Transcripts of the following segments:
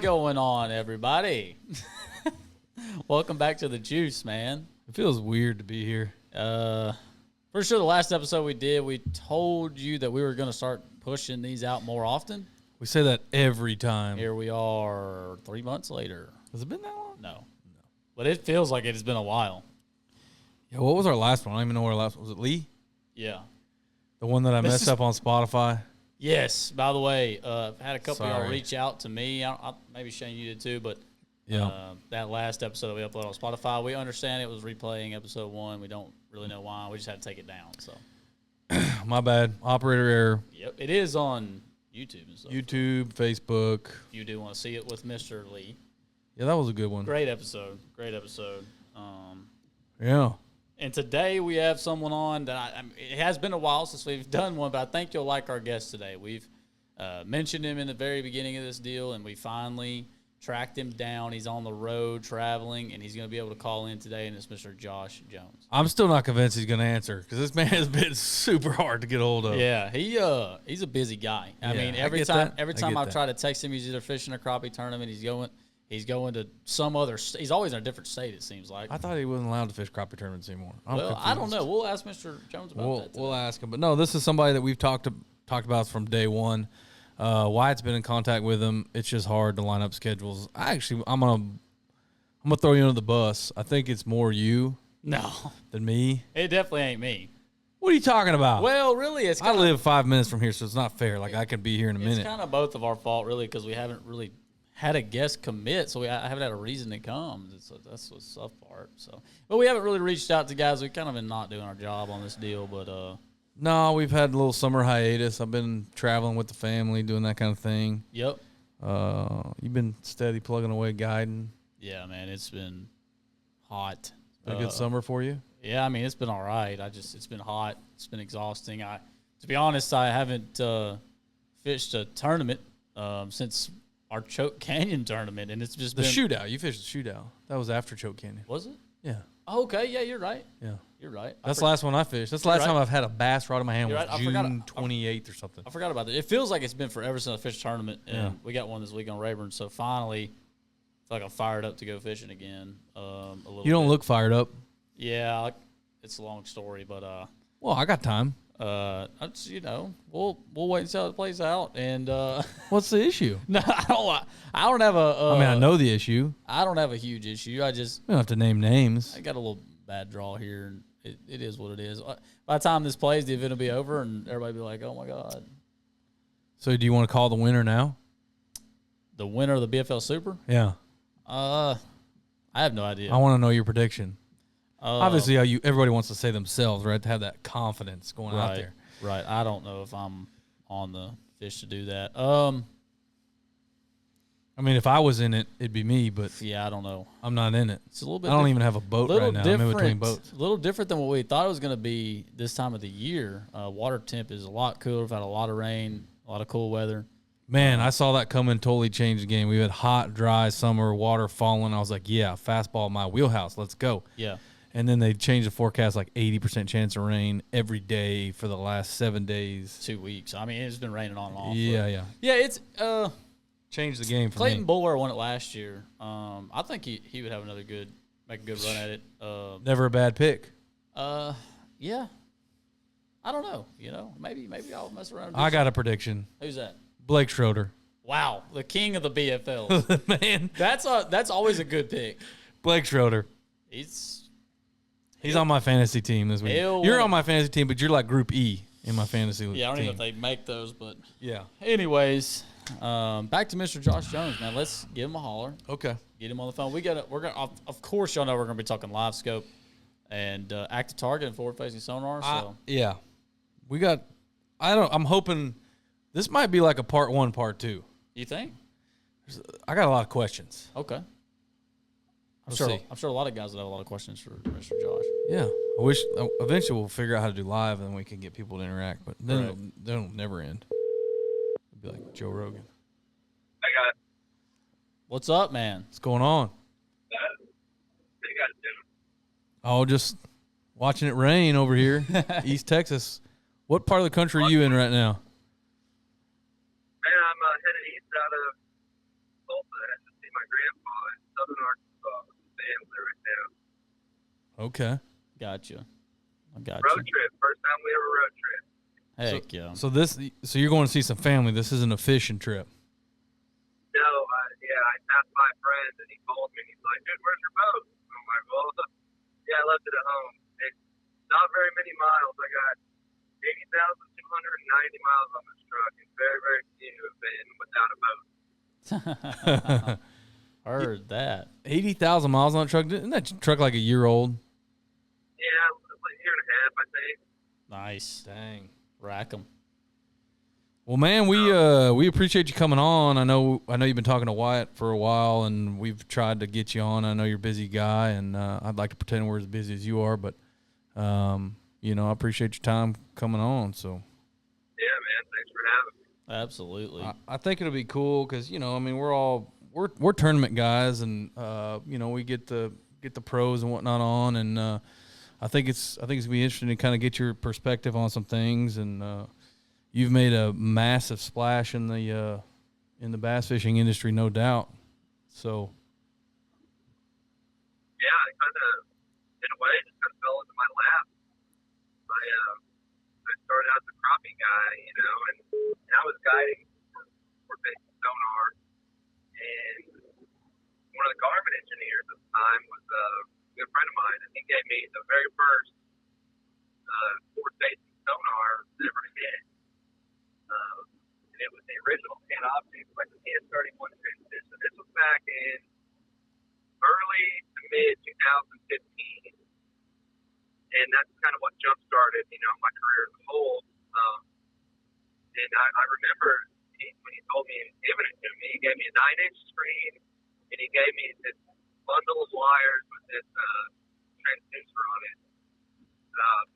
going on, everybody? Welcome back to the Juice, man. It feels weird to be here. For sure, the last episode we did, we told you that we were going to start pushing these out more often. We say that every time. Here we are 3 months later. Has it been that long? No. But it feels like it has been a while. Yeah, what was our last one? I don't even know what our last one was. It Lee? Yeah. The one that I messed up on Spotify? Yes. By the way, had a couple of y'all Sorry. reach out to me. Maybe Shane, you did too, but that last episode that we uploaded on Spotify, we understand it was replaying episode 1. We don't really know why. We just had to take it down. So, My bad. Operator error. yep, it is on YouTube and stuff. YouTube, Facebook. If you do want to see it with Mr. Lee. Yeah, that was a good one. Great episode. Great episode. Yeah. And today we have someone on that it has been a while since we've done one, but I think you'll like our guest today. We've mentioned him in the very beginning of this deal, and we finally tracked him down. He's on the road traveling, and he's going to be able to call in today, and it's Mr. Josh Jones. I'm still not convinced he's going to answer because this man has been super hard to get a hold of. Yeah, he's a busy guy. I mean, every time I've tried to text him, he's either fishing a crappie tournament, he's going to some other – he's always in a different state, it seems like. I thought he wasn't allowed to fish crappie tournaments anymore. I don't know. We'll ask Mr. Jones about that today. We'll ask him. But, no, this is somebody that we've talked about from day one. Wyatt's been in contact with him. It's just hard to line up schedules. I'm gonna throw you under the bus. I think it's more you than me. It definitely ain't me. What are you talking about? Well, really, I live 5 minutes from here, so it's not fair. Like, I could be here in a minute. It's kind of both of our fault, really, because we haven't really had a guest commit, so I haven't had a reason to come. That's the tough part. So, but we haven't really reached out to guys. We've kind of been not doing our job on this deal, but No, we've had a little summer hiatus. I've been traveling with the family, doing that kind of thing. Yep. You've been steady plugging away, guiding. Yeah, man, it's been hot. Been a good summer for you? Yeah, I mean, it's been all right. It's been hot. It's been exhausting. To be honest, I haven't fished a tournament since our Choke Canyon tournament, and it's just The been shootout. You fished the shootout. That was after Choke Canyon. Was it? Yeah. Oh, okay, yeah, you're right. Yeah. You're right. That's the last one I fished. That's the last time I've had a bass rod in my hand. You're Was right. June 28th or something. I forgot about that. It feels like it's been forever since I fished a tournament, and Yeah. we got one this week on Rayburn. So finally, I feel like I'm fired up to go fishing again. A little. You don't bit. look fired up. Yeah, it's a long story, but Well, I got time. we'll wait and see how it plays out. And What's the issue? no, I don't have a. I mean, I know the issue. I don't have a huge issue. We don't have to name names. I got a little bad draw here, and it is what it is. By the time this plays, the event will be over, and everybody will be like, "Oh my god!" So, do you want to call the winner now? The winner of the BFL Super? Yeah. I have no idea. I want to know your prediction. Obviously, everybody wants to say themselves, right? To have that confidence going out there. Right. I don't know if I'm on the fish to do that. I mean, if I was in it, it'd be me, but yeah, I don't know. I'm not in it. It's a little bit. I don't even have a boat right now. I'm in between boats. A little different than what we thought it was going to be this time of the year. Water temp is a lot cooler. We've had a lot of rain, a lot of cool weather. Man, I saw that coming, totally changed the game. We had hot, dry summer, water falling. I was like, yeah, fastball in my wheelhouse. Let's go. Yeah. And then they changed the forecast, like 80% chance of rain every day for the last 7 days. 2 weeks. I mean, it's been raining on and off. Yeah. Yeah, it's Changed the game for Clayton me. Buller won it last year. I think he would have make a good run at it. Never a bad pick. Yeah. I don't know. Maybe I'll mess around. And do I got a prediction. Who's that? Blake Schroeder. Wow, the king of the BFL. Man, that's always a good pick. Blake Schroeder. He's on my fantasy team this week. You're on my fantasy team, but you're like Group E in my fantasy team. Yeah, I don't even know if they make those, but yeah. Anyways, back to Mr. Josh Jones, man. Let's give him a holler. Okay. Get him on the phone. We're gonna. Of course, y'all know we're gonna be talking live scope and active target and forward facing sonar. So yeah, we got. I'm hoping this might be like a part 1, part 2. You think? I got a lot of questions. Okay. I'm We'll sure a lot of guys will have a lot of questions for Mr. Josh. Yeah, I wish eventually we'll figure out how to do live and then we can get people to interact. But then it'll never end. It'll be like Joe Rogan. I got. What's up, man? What's going on? Oh, just watching it rain over here, East Texas. What part of the country are you in right now? Man, I'm headed east out of Tulsa. my grandpa in southern Arkansas with his family right now. Okay. Gotcha. I got Road you. trip. First time we ever road trip. Heck yeah. So you're going to see some family. This isn't a fishing trip. No, I passed my friend and he called me and he's like, dude, where's your boat? I'm like, well, yeah, I left it at home. It's not very many miles. I got 80,290 miles on this truck, and very, very few have been without a boat. Heard that. 80,000 miles on a truck. Isn't that truck like a year old? Yeah, like a year and a half, I think. Nice. Dang. Rack 'em. Well, man, we appreciate you coming on. I know you've been talking to Wyatt for a while, and we've tried to get you on. I know you're a busy guy, and I'd like to pretend we're as busy as you are, but I appreciate your time coming on. So. Yeah, man. Thanks for having me. Absolutely. I think it'll be cool because we're tournament guys, and we get the pros and whatnot on, and I think it's gonna be interesting to kind of get your perspective on some things, and you've made a massive splash in the bass fishing industry, no doubt. So. Yeah, I kind of, in a way, just kind of fell into my lap. I started out as a crappie guy, and I was guiding for basic sonar, and one of the Garmin engineers at the time was a good friend of mine, and he gave me the very first forward-facing sonar I ever hit. And it was the original Panoptic, like the TS31 transition. This was back in early to mid 2015, and that's kind of what jump-started, my career as a whole. And I remember when he told me he was giving it to me, he gave me a 9-inch screen, and he gave me this bundle of wires with this transducer on it.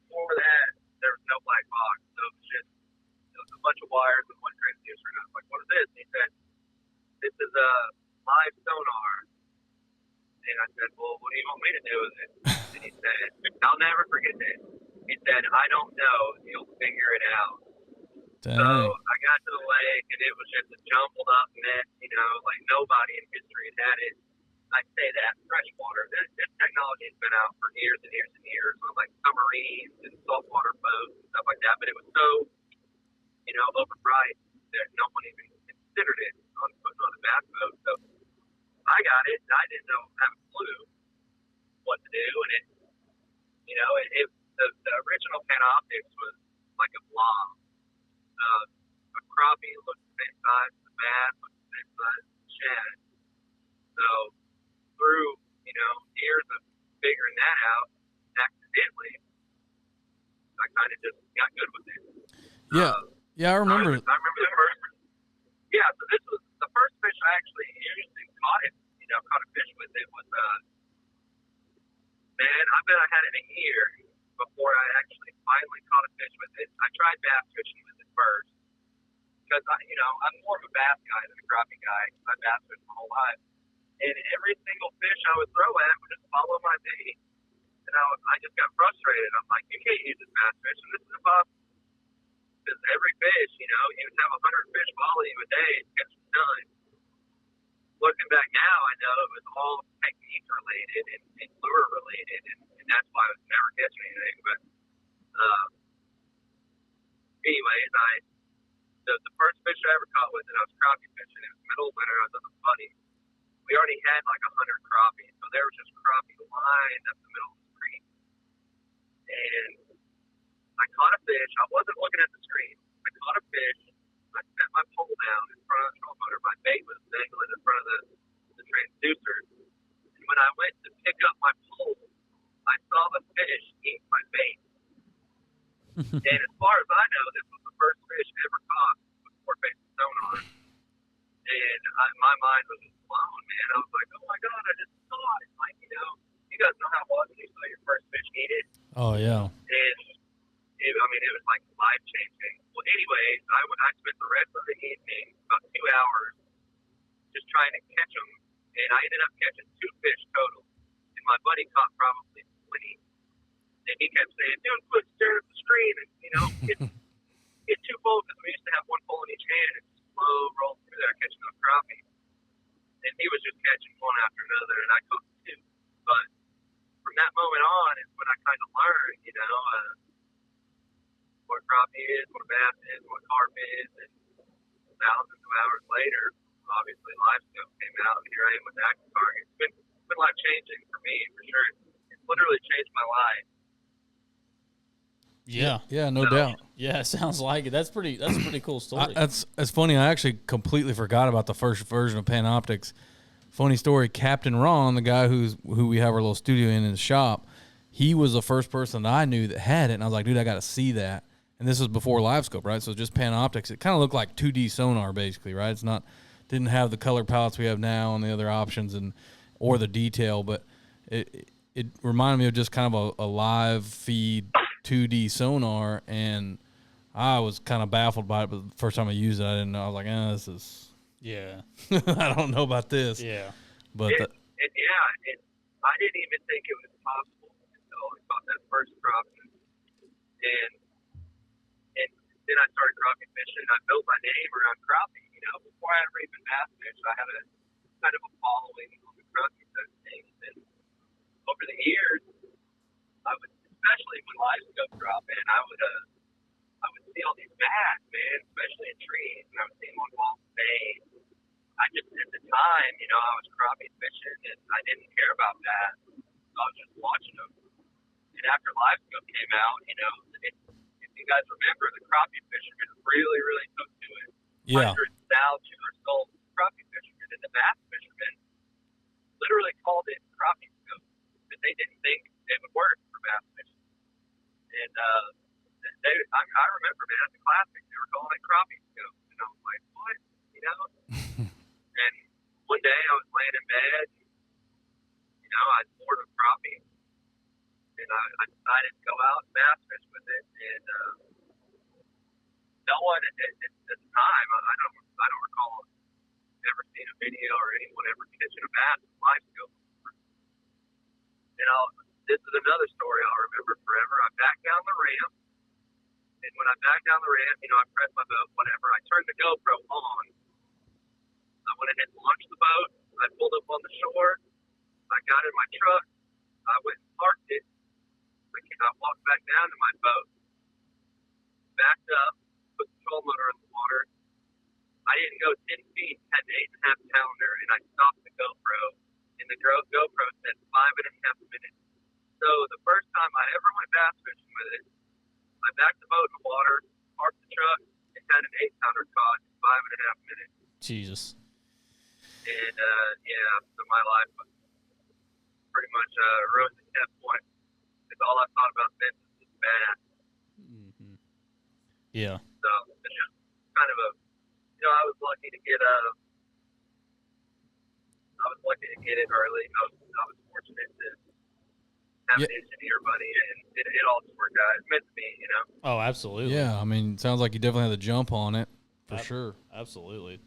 Before that, there was no black box, so it was a bunch of wires with one transducer. And I was like, what is this? And he said, this is a live sonar. And I said, well, what do you want me to do with it? And he said, I'll never forget this. He said, I don't know. You'll figure it out. Dang. So I got to the lake, and it was just a jumbled up mess, like nobody in history had had it. I say that, freshwater. This technology has been out for years and years and years on like submarines and saltwater boats and stuff like that, but it was so, overpriced that no one even considered it on putting on a bass boat. So I got it, and I didn't have a clue what to do, and the original Panoptics was like a blob. A crappie looked the same size as the bass, looked the same size as the shad. So through, years of figuring that out, accidentally, I kind of just got good with it. Yeah, I remember. I remember the first. Yeah, so this was the first fish I actually used and caught it. Caught a fish with it was. Man, I bet I had it a year before I actually finally caught a fish with it. I tried bass fishing with it first because I'm more of a bass guy than a crappie guy. I bass fished my whole life, and every single fish I would throw at would just follow my bait, and I just got frustrated. I'm like, you can't use this bass fish, and this is impossible. Because every fish, you would have 100 fish follow you a day to catch them done. Looking back now, I know it was all technique related and lure related, and that's why I was never catching anything. But anyways, the first fish I ever caught with it, I was crappie fishing. It was middle of winter. I was up a buddy. We already had like 100 crappie, so there was just crappie lined up the middle of the creek. And I caught a fish. I wasn't looking at the screen. I caught a fish. I set my pole down in front of the troll motor. My bait was dangling in front of the transducer. And when I went to pick up my pole, I saw the fish eat my bait. And as far as I know, this was the first fish ever caught with forward-facing sonar. And my mind was just blown, man. I was like, oh my God, I just saw it. Like, you guys know how it was when you saw your first fish eat it. Oh, yeah. And it was like life changing. Well, anyways, I spent the rest of the evening, about 2 hours, just trying to catch them, and I ended up catching 2 fish total. And my buddy caught probably 20. And he kept saying, dude, quit staring at the screen, and get 2 poles, because we used to have 1 pole in each hand, and slow roll through there catching those crappie. And he was just catching one after another, and I caught two. But from that moment on is when I kind of learned, what crappie is, what bass is, what carp is, and thousands of hours later, obviously live scope came out, and here I am with active target. It's been life changing for me, for sure. It's literally changed my life. Yeah. Yeah, no doubt. Yeah, it sounds like it. That's a pretty cool story. That's funny. I actually completely forgot about the first version of Panoptics. Funny story. Captain Ron, the guy who we have our little studio in his shop, he was the first person that I knew that had it, and I was like, dude, I got to see that. And this was before LiveScope, right? So just Panoptics. It kind of looked like 2D sonar, basically, right? Didn't have the color palettes we have now and the other options or the detail, but it reminded me of just kind of a live feed 2D sonar, and I was kind of baffled by it. But the first time I used it, I didn't know. I was like, this is I don't know about this. Yeah, but I didn't even think it was possible until I caught that first crappie, and then I started crappie fishing. I built my name around crappie. Before I ever even bass fished, I had a kind of a following on the crappie side of things, and over the years, I would, especially when live scope drop in, I would see all these bass, man, especially in trees, and I would see them on walls of bays. I just, at the time, I was crappie fishing, and I didn't care about that. So I was just watching them. And after live scope came out, if you guys remember, the crappie fishermen really, really took to it. Yeah. Hundreds, thousands or so crappie fishermen, and the bass fishermen literally called it crappie scope, because they didn't think it would work for bass fishing. And I remember, man, at the Classic, they were calling it crappie scope. And I was like, what? And one day I was laying in bed, I was bored of crappie, and I decided to go out and bass fish with it. And no one at the time, I don't recall ever seeing a video or anyone ever catching a bass with live scope. And this is another story I'll remember forever. I backed down the ramp, and when I backed down the ramp, I pressed my boat, whatever. I turned the GoPro on. I went ahead and launched the boat. I pulled up on the shore. I got in my truck. I went and parked it. I walked back down to my boat, backed up, put the troll motor in the water. I didn't go 10 feet, had an 8.5 pounder, and I stopped the GoPro, and the GoPro said 5.5 minutes. So the first time I ever went bass fishing with it, I backed the boat in the water, parked the truck, and had an 8-pounder caught in 5.5 minutes. Jesus. And so my life was pretty much rose to 10 points. Because all I thought about then was bass. Mm-hmm. Yeah. So it's just kind of I was lucky to get it early. I was fortunate to have an engineer buddy, and it all just worked out. It's meant to be, Oh, absolutely. Yeah, I mean, it sounds like you definitely had the jump on it for sure. Absolutely.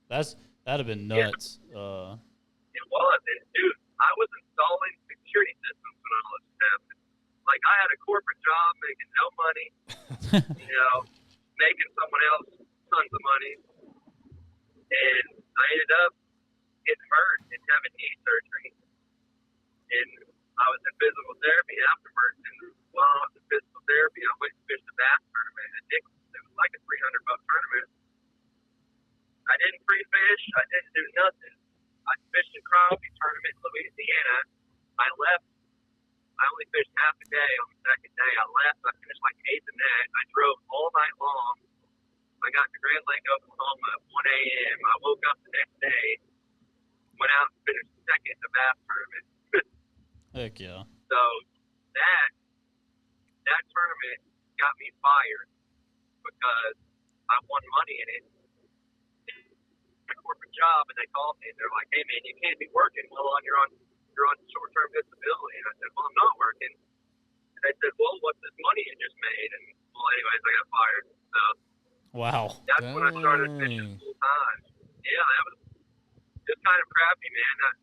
That'd have been nuts. Yeah. It was, and dude, I was installing security systems when all this was happening. Like, I had a corporate job making no money, making someone else tons of money, and I ended up getting hurt and having knee surgery. And I was in physical therapy afterwards, and while I was in physical therapy, I went and fished a bass tournament at Nichols. It was like a $300 tournament. I didn't pre-fish. I didn't do nothing. I fished a crappie tournament in Louisiana. I left. I only fished half a day. On the second day, I left. I finished like 8th in that. I drove all night long. I got to Grand Lake, Oklahoma at 1 a.m. I woke up the next day, went out and finished second in the bass tournament. Heck yeah. So that tournament got me fired because I won money in it. A corporate job, and they called me and they're like, "Hey man, you can't be working while you're on short-term disability." And I said, "Well, I'm not working." And they said, "Well, what's this money you just made?" And anyways, I got fired. So wow, that's when I started fishing full time. Yeah, that was just kind of crappy, man. That's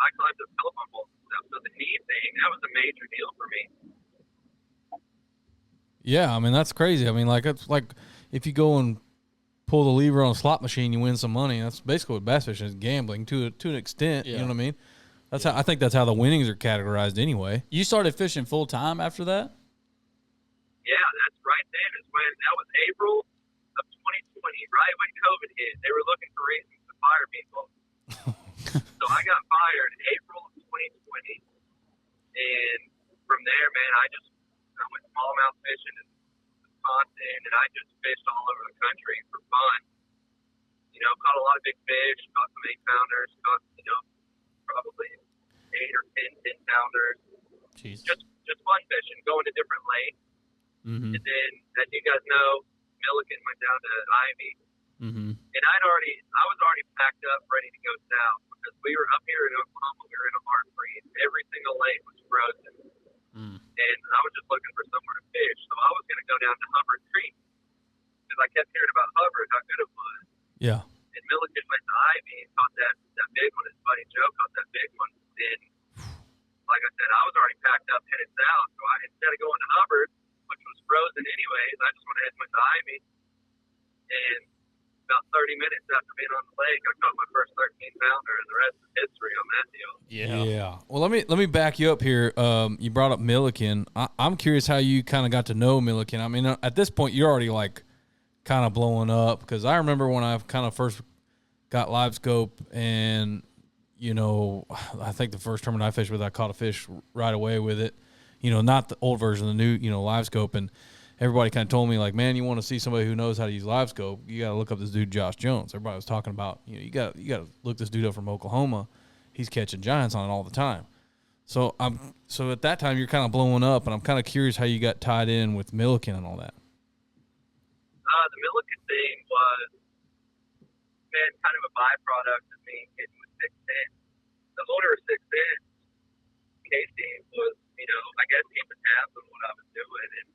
I climbed the telephone pole and stuff. So the knee thing, that was a major deal for me. Yeah, I mean, that's crazy. I mean, like, it's like if you go and pull the lever on a slot machine, you win some money. That's basically what bass fishing is, gambling to an extent. Yeah. You know what I mean? That's how I think that's how the winnings are categorized anyway. You started fishing full time after that? Yeah, that's right then. That was April of 2020, right when COVID hit. They were looking for reasons to fire people. So I got fired in April of 2020. And from there, man, I went smallmouth fishing in Wisconsin, and I just fished all over the country for fun. You know, caught a lot of big fish, caught some 8-pounders, caught, you know, probably 8 or 10 10-pounders. Jeez. Just fun fishing, going to different lakes. Mm-hmm. And then, as you guys know, Milliken went down to Ivie. Mm-hmm. And I was already packed up, ready to go south, because we were up here in Oklahoma. We were in a hard freeze. Every single lake was frozen. And I was just looking for somewhere to fish. So I was going to go down to Hubbard Creek, because I kept hearing about Hubbard, how good it was. Yeah. And Milliken went to Ivie and caught that big one. His buddy Joe caught that big one. And like I said, I was already packed up, headed south. So instead of going to Hubbard, which was frozen anyways, I just went ahead and went to Ivie. And about 30 minutes after being on the lake, I caught my first 13-pounder, and the rest is history on that deal. Yeah. Well, let me back you up here. You brought up Milliken. I'm curious how you kind of got to know Milliken. I mean, at this point, you're already like kind of blowing up, because I remember when I kind of first got live scope, and you know, I think the first tournament I fished with, I caught a fish right away with it. You know, not the old version, the new, you know, live scope. And everybody kind of told me, like, man, you want to see somebody who knows how to use live scope, you got to look up this dude, Josh Jones. Everybody was talking about, you know, you got to look this dude up from Oklahoma. He's catching giants on it all the time. So at that time, you're kind of blowing up, and I'm kind of curious how you got tied in with Milliken and all that. The Milliken thing was, man, kind of a byproduct of me getting with 6'10". The owner of 6'10", Casey, was, you know, I guess keeping tabs on what I was doing, and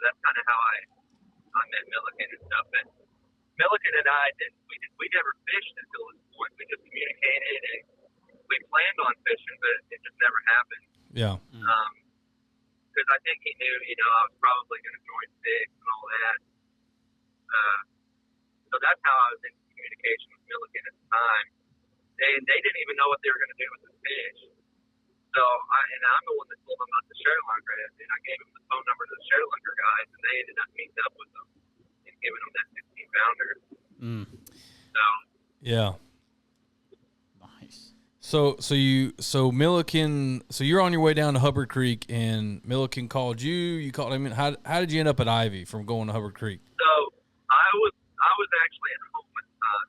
that's kind of how I met Milliken and stuff. But Milliken and I we never fished until this point. We just communicated, and we planned on fishing, but it just never happened. Yeah. Because I think he knew, you know, I was probably going to join Six and all that. So that's how I was in communication with Milliken at the time. And they didn't even know what they were going to do with the fish. So I'm the one that told them about the Sherelunker, and I gave them the phone number to the Sherelunker guys, and they ended up meeting up with them and giving them that 16-pounder. So yeah. Nice. So Milliken, so you're on your way down to Hubbard Creek, and Milliken called you. You called him. How did you end up at Ivie from going to Hubbard Creek? So I was actually at home at the time,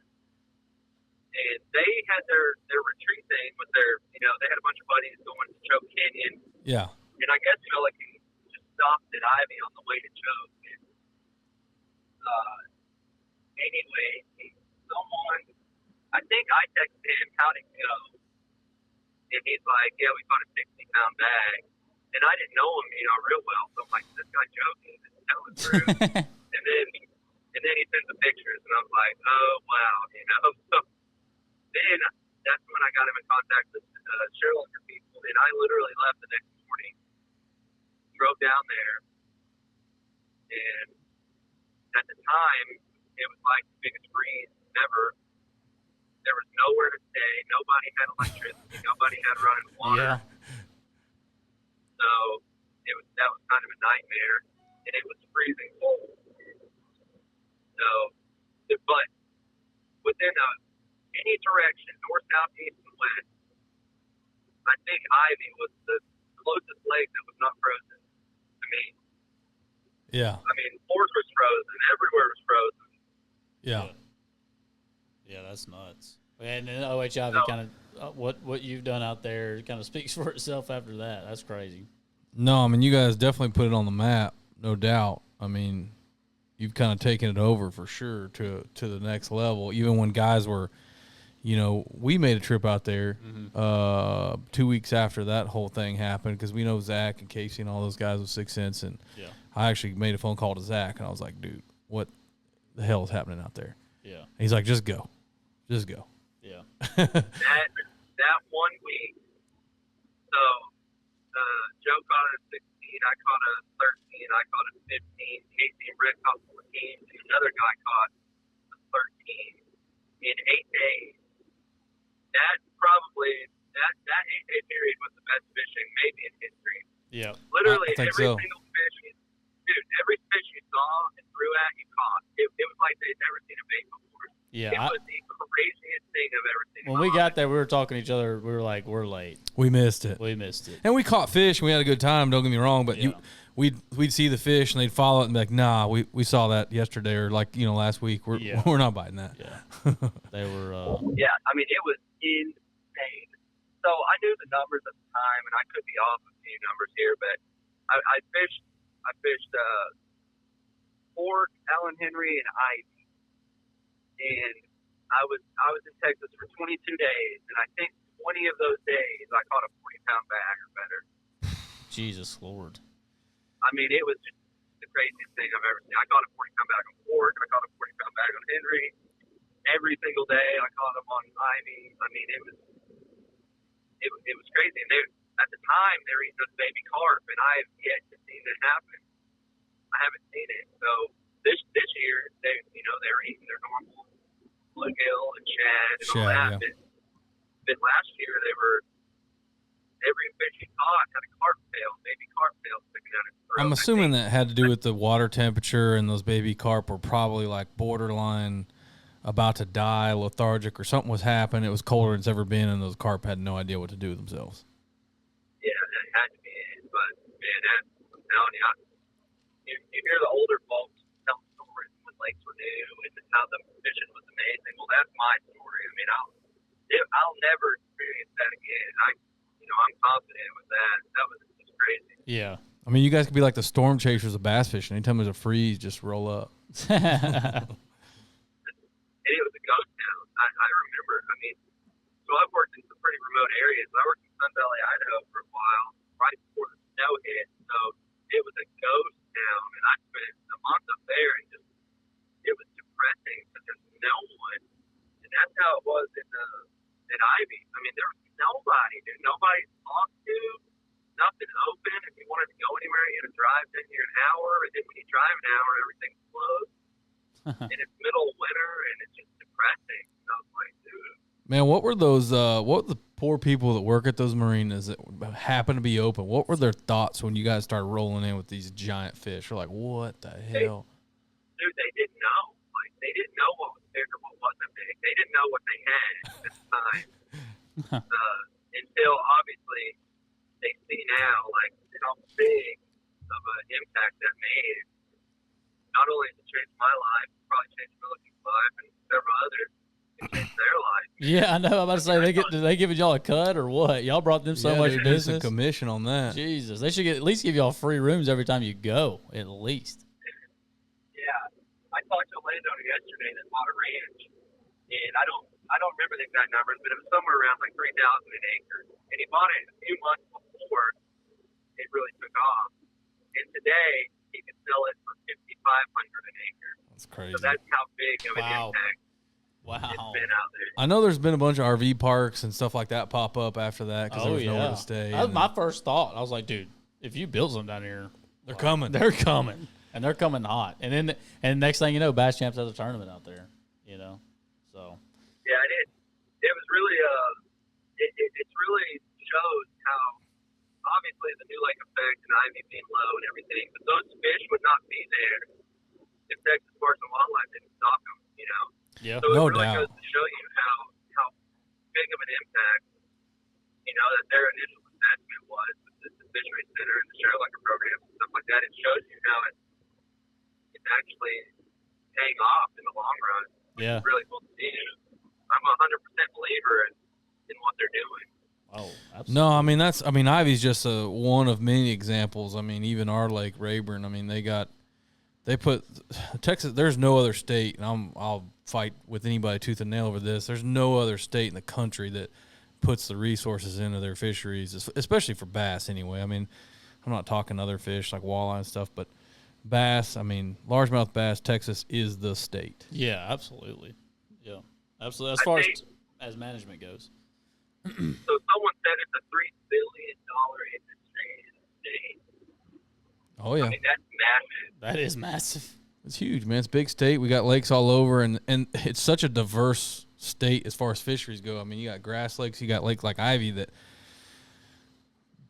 and they had their retreat thing with their, you know, they had a bunch of buddies going to Choke Canyon. Yeah. And I guess Milliken just stopped at Ivie on the way to Choke. And, anyway, I think I texted him, how'd it go? And he's like, yeah, we caught a 60-pound bag. And I didn't know him, you know, real well. So I'm like, this guy joking, this is telling the truth. and then he sent the pictures, and I was like, oh, wow, you know. So then that's when I got him in contact with Sherelunker people. And I literally left the next morning, drove down there, and at the time, it was like the biggest freeze ever. There was nowhere to stay. Nobody had electricity. Nobody had running water. Yeah. So that was kind of a nightmare, and it was freezing cold. So, but within any direction, north, south, east, and west, I think Ivie was the closest lake that was not frozen to me. Yeah. I mean, Forks was frozen. Everywhere was frozen. Yeah. Yeah, that's nuts. And then OHIV kind of what you've done out there kind of speaks for itself after that. That's crazy. No, I mean, you guys definitely put it on the map, no doubt. I mean, you've kind of taken it over for sure to the next level. Even when guys were, you know, we made a trip out there 2 weeks after that whole thing happened, because we know Zach and Casey and all those guys with 6 Cents, and I actually made a phone call to Zach, and I was like, dude, what the hell is happening out there? Yeah. And he's like, just go. Yeah. that 1 week, so Joe caught it at 16, I caught a 13, I caught a 15, Casey and Rick caught 14, and another guy caught a 13 in 8 days. That probably, that 8-day period was the best fishing maybe in history. Yeah. Literally I think every so. single fish, every fish you saw and threw at, you caught. It was like they'd never seen a bait before. Yeah. It was the craziest thing I've ever seen. When we got there, we were talking to each other. We were like, we're late. We missed it. We missed it. And we caught fish and we had a good time, don't get me wrong, but Yeah. we'd see the fish and they'd follow it and be like, nah, we saw that yesterday or like, last week. We're not biting that. Yeah. They were Yeah, I mean, it was insane. So I knew the numbers at the time, and I could be off a few numbers here, but I fished Ford, Allen Henry, and Ivie, and I was in Texas for 22 days, and I think 20 of those days I caught a 40-pound bag or better. Jesus Lord. I mean, it was just the craziest thing I've ever seen. I caught a 40-pound bag on Ford, I caught a 40-pound bag on Henry. Every single day I caught them on Ivie. I mean, it was crazy. And at the time, they were eating those baby carp, and I have yet to see that happen. I haven't seen it. So this year, they were eating their normal bluegill and shad and all that. Yeah. But last year, every fish you caught had a carp tail, baby carp tail sticking out its throat. I'm assuming that had to do with the water temperature and those baby carp were probably like borderline about to die, lethargic, or something was happening. It was colder than it's ever been, and those carp had no idea what to do with themselves. Yeah, that had to be it. But, man, I'm telling you, you hear the older folks tell stories when lakes were new and how the fishing was amazing. Well, that's my story. I mean, I'll never experience that again. I'm confident with that. That was just crazy. Yeah. I mean, you guys could be like the storm chasers of bass fishing. Anytime there's a freeze, just roll up. And it was a ghost town. I remember. I mean, so I've worked in some pretty remote areas. I worked in Sun Valley, Idaho for a while, right before the snow hit. So it was a ghost town, and I spent a month up there, and it was depressing because there's no one. And that's how it was in Ivie. I mean, there was nobody, dude. Nobody to talk to. Nothing open. If you wanted to go anywhere, you had to drive in here an hour, and then when you drive an hour, everything's closed. And it's middle of winter, and it's just depressing. And I was like, dude. Man, what were the poor people that work at those marinas that happen to be open? What were their thoughts when you guys started rolling in with these giant fish? They're like, what the hell? Dude, they didn't know. Like, they didn't know what was big or what wasn't big. They didn't know what they had at the time. Until, obviously, they see now, like, how big of an impact that made. Not only has it changed my life, it's probably changed Milliken's life and several others. It changed their life. Yeah, I know. I'm about to say, did they give y'all a cut or what? Y'all brought them so much they did some business. commission on that. Jesus, they should at least give y'all free rooms every time you go, at least. Yeah, I talked to a landowner yesterday that bought a ranch, and I don't remember the exact numbers, but it was somewhere around like 3,000 an acre. And he bought it a few months before it really took off. And today he could sell it for $5,500 an acre. That's crazy. So that's how big of an impact it's been out there. I know there's been a bunch of RV parks and stuff like that pop up after that because there was nowhere to stay. That was my first thought. I was like, dude, if you build something down here, they're coming. They're coming. And they're coming hot. And then next thing you know, Bass Champs has a tournament out there, So. Yeah, it was really it really shows how obviously the new lake effect and Ivie being low and everything, but those fish would not be there if Texas Parks and Wildlife didn't stock them, Yeah, so no it really doubt. goes to show you how big of an impact, that their initial assessment was with the fishery center and the Sharelunker programs and stuff like that. It shows you how it's actually paying off in the long run. Yeah. It's really cool to see. I'm 100% believer in what they're doing. Oh, absolutely. No, Ivie's just one of many examples. I mean, even our Lake Rayburn, they put Texas, there's no other state, and I'll fight with anybody tooth and nail over this. There's no other state in the country that puts the resources into their fisheries, especially for bass anyway. I mean, I'm not talking other fish like walleye and stuff, but bass, largemouth bass, Texas is the state. Yeah, absolutely. Yeah, absolutely. As far as management goes. So someone said it's a $3 billion industry in the state. Oh, yeah. I mean, that's massive. That is massive. It's huge, man. It's a big state. We got lakes all over, and it's such a diverse state as far as fisheries go. I mean, you got grass lakes, you got lakes like Ivie that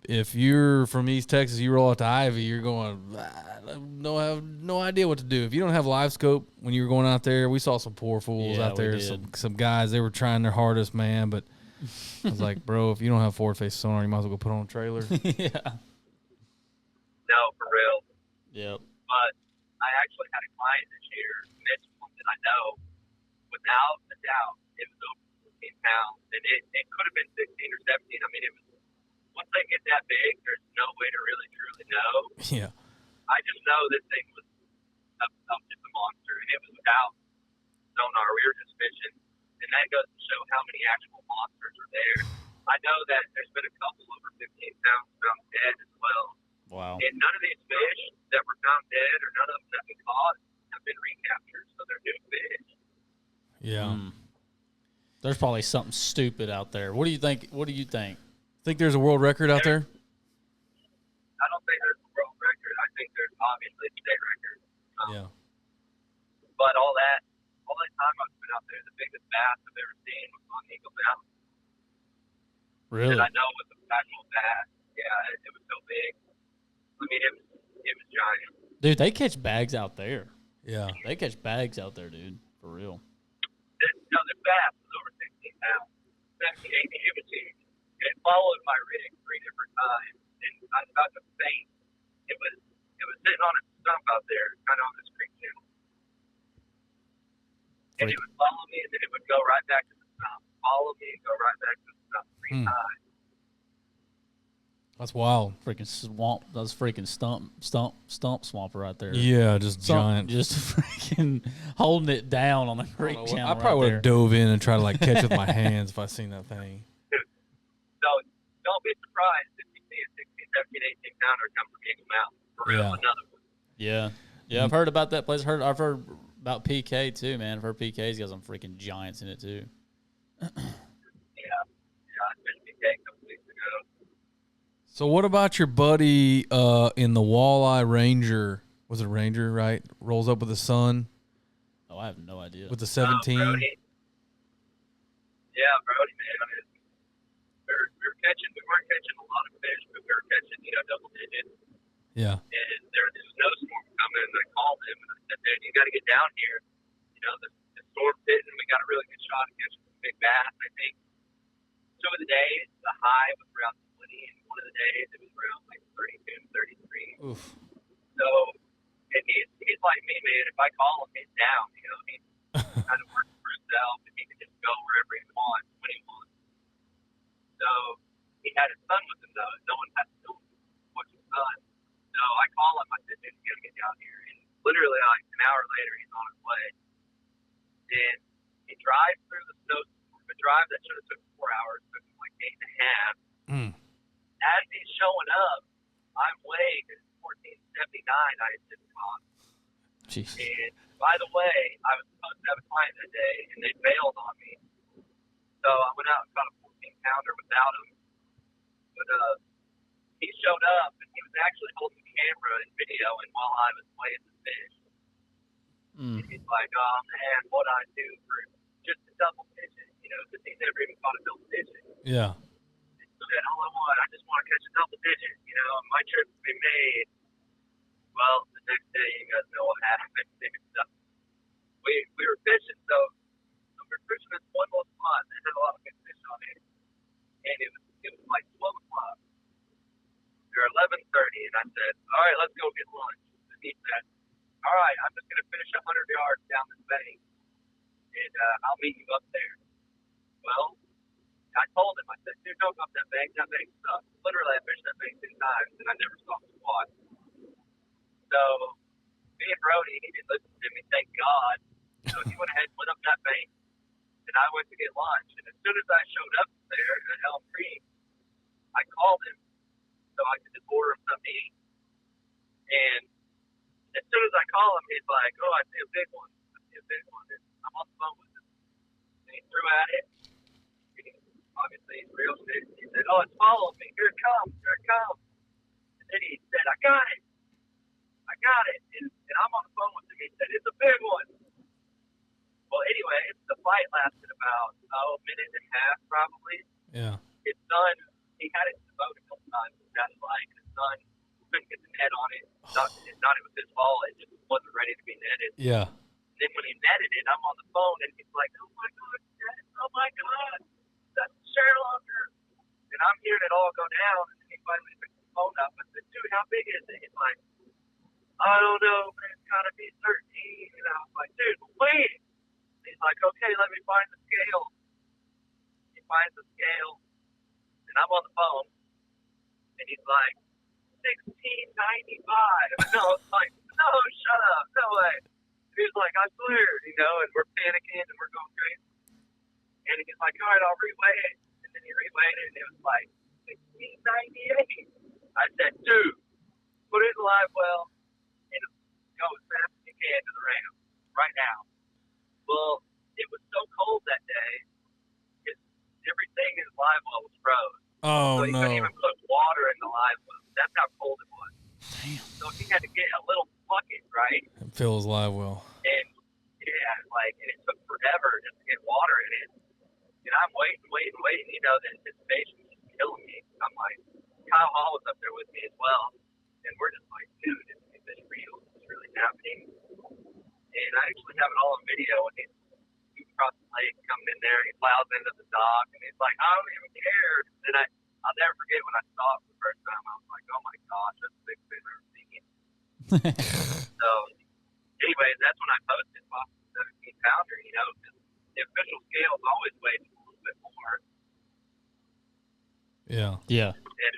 if you're from East Texas, you roll out to Ivie, you're going, I have no idea what to do. If you don't have live scope when you were going out there, we saw some poor fools out there. Some guys, they were trying their hardest, man, but I was like, bro, if you don't have forward-facing sonar, you might as well go put on a trailer. Yeah. No, for real. Yep. But I actually had a client this year, Mitch, that I know, without a doubt, it was over 15 pounds. And it could have been 16 or 17. I mean, it was, once they get that big, there's no way to really truly know. Yeah. I just know this thing was just a monster, and it was without sonar. We were just fishing, and that goes to show how many actual monsters are there. I know that there's been a couple over 15 pounds found dead as well. Wow. And none of these fish that were found dead, or none of them that we caught, have been recaptured, so they're new fish. Yeah. There's probably something stupid out there. What do you think? Think there's a world record out there? I don't think there's a world record. I think there's obviously a state record. Yeah. But all that time I've been out there, the biggest bass I've ever seen was on Eagle Mountain. Really? And I know it was a actual bass. Yeah, it was so big. I mean, it was giant. Dude, they catch bags out there. Yeah. They catch bags out there, dude. For real. The bass was over 16 pounds. 17, 18, it was huge. It followed my rig 3 different times, and I was about to faint. It was sitting on its stump out there, kind of on this creek channel. And it would follow me, and then it would go right back to the stump. Follow me and go right back to the stump 3 times. That's wild. Freaking swamp. That's freaking stump swamper right there. Yeah, just giant. Just freaking holding it down on the creek channel. I probably would have dove in and tried to like catch with my hands if I seen that thing. So don't be surprised if you see a 16, 17, 18 pounder come from Eagle Mountain. For real, another one. Yeah. Yeah, I've heard about that place. I've heard about PK too, man. I've heard PK's got some freaking giants in it too. Yeah, I fished PK a couple weeks ago. So what about your buddy in the Walleye Ranger? Was it a Ranger, right? Rolls up with the sun. Oh, I have no idea. With the 17. Brody. Yeah, Brody, man. I mean, we weren't catching a lot of fish, but we were catching, double digits. Yeah. And there was no storm coming, and I called him, and I said, dude, you got to get down here. The storm's hitting, we got a really good shot at catching some big bass. I think 2 of the days, the high was around 20, and one of the days it was around like 32, 33. Oof. So, and he's like me, man. If I call him, he's down. He's kind of working for himself, and he can just go wherever he wants, when he wants. So, he had his son with him, though. No one had to watch his son. So, I call him. I said, dude, you got to get down here. And literally, like an hour later, he's on his way. And he drives through the snowstorm. A drive that should have took 4 hours took him like 8.5. As he's showing up, I'm weighed at 1479. I had just caught. Jeez. And by the way, I was supposed to have a client that day, and they bailed on me. So I went out and caught a 14-pounder without him. But he showed up, and he was actually holding the camera and video, and while I was weighing the fish. And he's like, oh, man, what I do for just a double digit, because he's never even caught a double digit. Yeah. He said, all I want, I just want to catch a double digit, my trip will be made. Well, the next day, you guys know what happened. We were fishing, so we were fishing this one little spot. They had a lot of good fish on it. And it was like 12 o'clock. Or 11:30, and I said, all right, let's go get lunch. And he said, all right, I'm just going to finish 100 yards down this bank, and I'll meet you up there. Well, I told him, I said, dude, don't go up that bank. That bank sucks. Literally, I fished that bank 2 times, and I never saw a squat. So, me and Brody, he didn't listen to me, thank God. So he went ahead and went up that bank, and I went to get lunch. And as soon as I showed up there at Elm Creek, I called him so I could just order him something to eat. And as soon as I call him, he's like, oh, I see a big one. I see a big one. And I'm on the phone with him. And he threw at it. Obviously, he's real sick. He said, oh, it's following me. Here it comes. Here it comes. And then he said, I got it. got it. And I'm on the phone with him. He said, it's a big one. Well, anyway, the flight lasted about, a minute and a half probably. Yeah. His son, he had it in the boat a couple times. That's like his son couldn't get the net on it. Not it was his fault. It just wasn't ready to be netted. Yeah. And then when he netted it, I'm on the phone, and he's like, oh, my God, Dad, oh, my God, that's a Sherlunker. And I'm hearing it all go down, and then he finally picks the phone up and said, dude, how big is it? He's like, I don't know, but it's got to be 13. And I was like, dude, wait. He's like, okay, let me find the scale. He finds the scale, and I'm on the phone, and he's like, 1695. And I was like, no, shut up, no way. He was like, I swear, and we're panicking and we're going crazy. And he's like, all right, I'll reweigh it. And then he reweighed it, and it was like 1698. I said, dude, put it in the live well and go as fast as you can to the ramp right now. Well, it was so cold that day, everything in the live well was froze. Oh, so he couldn't even put water in the live well. That's how cold it was. Damn. So he had to get a little bucket, right? And fill his live well. And and it took forever just to get water in it. And I'm waiting. The anticipation is just killing me. I'm like, Kyle Hall was up there with me as well. And we're just like, dude, is this real? Is this really happening? And I actually have it all on video. And he's across the lake coming in there. He plows into the dock. And he's like, I don't even care. And I'll never forget when I saw it for the first time. I was like, oh, my gosh, that's the biggest thing I've ever seen. So, anyway, that's when I posted Boston 17-pounder, because the official scale is always weighing a little bit more. Yeah. Yeah. And,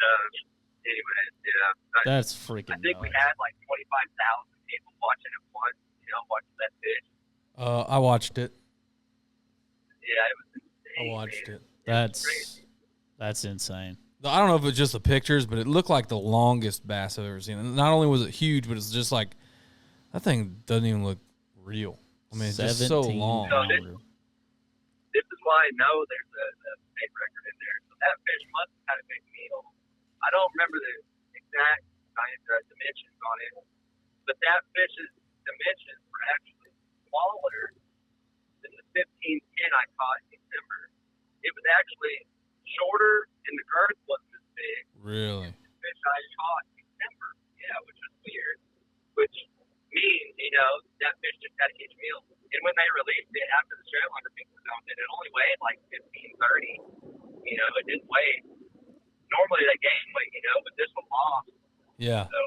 anyway, yeah. That's freaking I think we nuts. had like 25,000 people watching it once, watching that fish. I watched it. Yeah, it was insane. I watched man. it. That's crazy. that's insane. I don't know if it's just the pictures, but it looked like the longest bass I've ever seen. And not only was it huge, but it's just like that thing doesn't even look real. I mean, it's just so 17 long. No, pounder. This is why I know there's a state record in there. So that fish must have had a big meal. I don't remember the exact dimensions on it, but that fish's dimensions were actually smaller than the 1510 I caught in December. It was actually shorter, and the girth wasn't as big. Really? The fish I caught in December, which was weird. Which means, that fish just had a huge meal. And when they released it after the Sherlunker people dumped it, it only weighed like 15, 30. It didn't weigh. Normally they gain weight, but this one lost. Yeah. So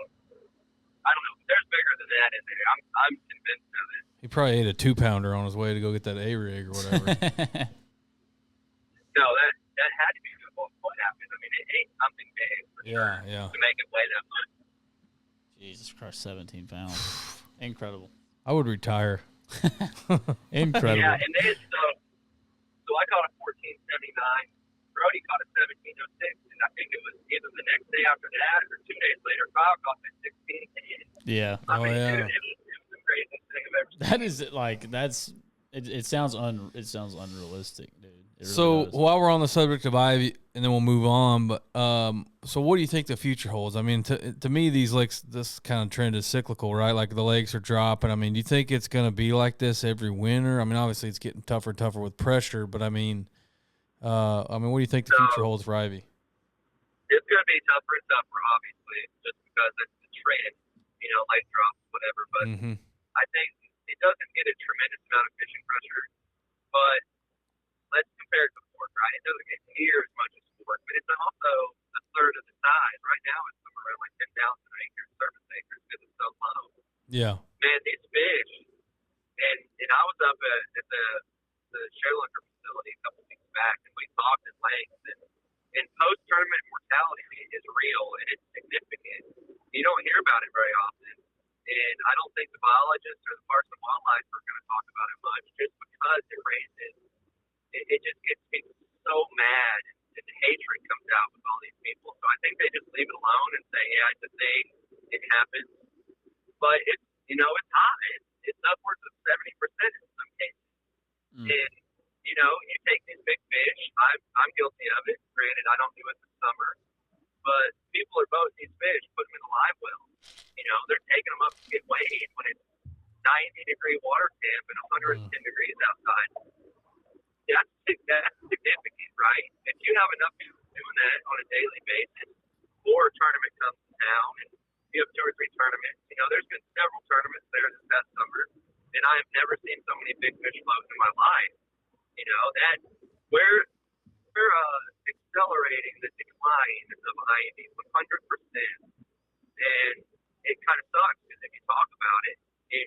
I don't know. There's bigger than that in there. I'm convinced of it. He probably ate a 2-pounder on his way to go get that A-rig or whatever. No, that had to be what happened. I mean, it ate something big for sure to make it weigh that much. Jesus Christ, 17 pounds. Incredible. I would retire. Incredible. Yeah, and then so I caught a 1479. Brody caught a 1706, and I think it was either the next day after that or 2 days later. Kyle caught a 1610. Yeah. I mean, yeah. dude, it was the craziest thing I've ever seen. That is like it sounds unrealistic, dude. It really So does. while we're on the subject of Ivie, and then we'll move on. But so what do you think the future holds? I mean, to me, these lakes, this kind of trend is cyclical, right? Like the lakes are dropping. I mean, do you think it's going to be like this every winter? I mean, obviously it's getting tougher and tougher with pressure, but I mean, what do you think the future holds for Ivie? It's going to be tougher and tougher, obviously, just because it's the trend, lake drops, whatever. But I think it doesn't get a tremendous amount of fishing pressure, but let's compare it to sport, right? It doesn't get near as much as sport, but it's also a third of the size. Right now, it's somewhere around like 10,000 acres, surface acres, because it's so low. Yeah. Man, these fish, and I was up at the Sherlunker facility a couple weeks back, and we talked at length, and post-tournament mortality is real, and it's significant. You don't hear about it very often, and I don't think the biologists or the Parks and Wildlife are going to talk about it much, just because it raises. It just gets people so mad, and the hatred comes out with all these people. So I think they just leave it alone and say, yeah, it's a thing, it happens. But it's high. It's upwards of 70% in some cases. And you take these big fish. I'm guilty of it. Granted, I don't do it this summer, but people are boating these fish, put them in a live well, They're taking them up to get weighed when it's 90-degree water temp and 110 degrees outside. That's significant, right? If you have enough people doing that on a daily basis, or a tournament comes to town and you have 2 or 3 tournaments, there's been several tournaments there this past summer, and I have never seen so many big fish float in my life. That we're accelerating the decline of Ivie 100%, and it kind of sucks because if you talk about it, you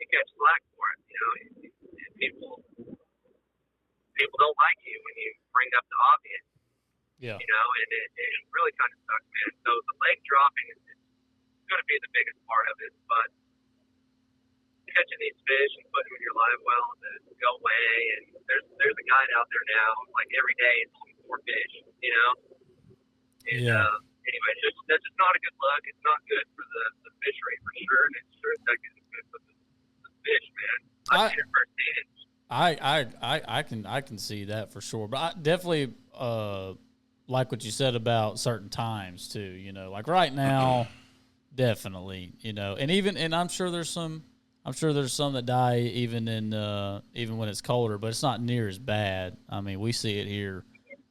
get slack for it. And people don't like you when you bring up the obvious. Yeah. And it really kind of sucks, man. So the leg dropping is going to be the biggest part of it, but catching these fish and putting them in your live well to go away, and there's a guide out there now, like every day it's 4 fish, And anyway, that's just not a good look. It's not good for the fishery for sure, and it's sure that good for the fish, man. I've seen it firsthand. I can see that for sure, but I definitely like what you said about certain times too. Like right now, definitely. And I'm sure there's some that die even when it's colder, but it's not near as bad. I mean, we see it here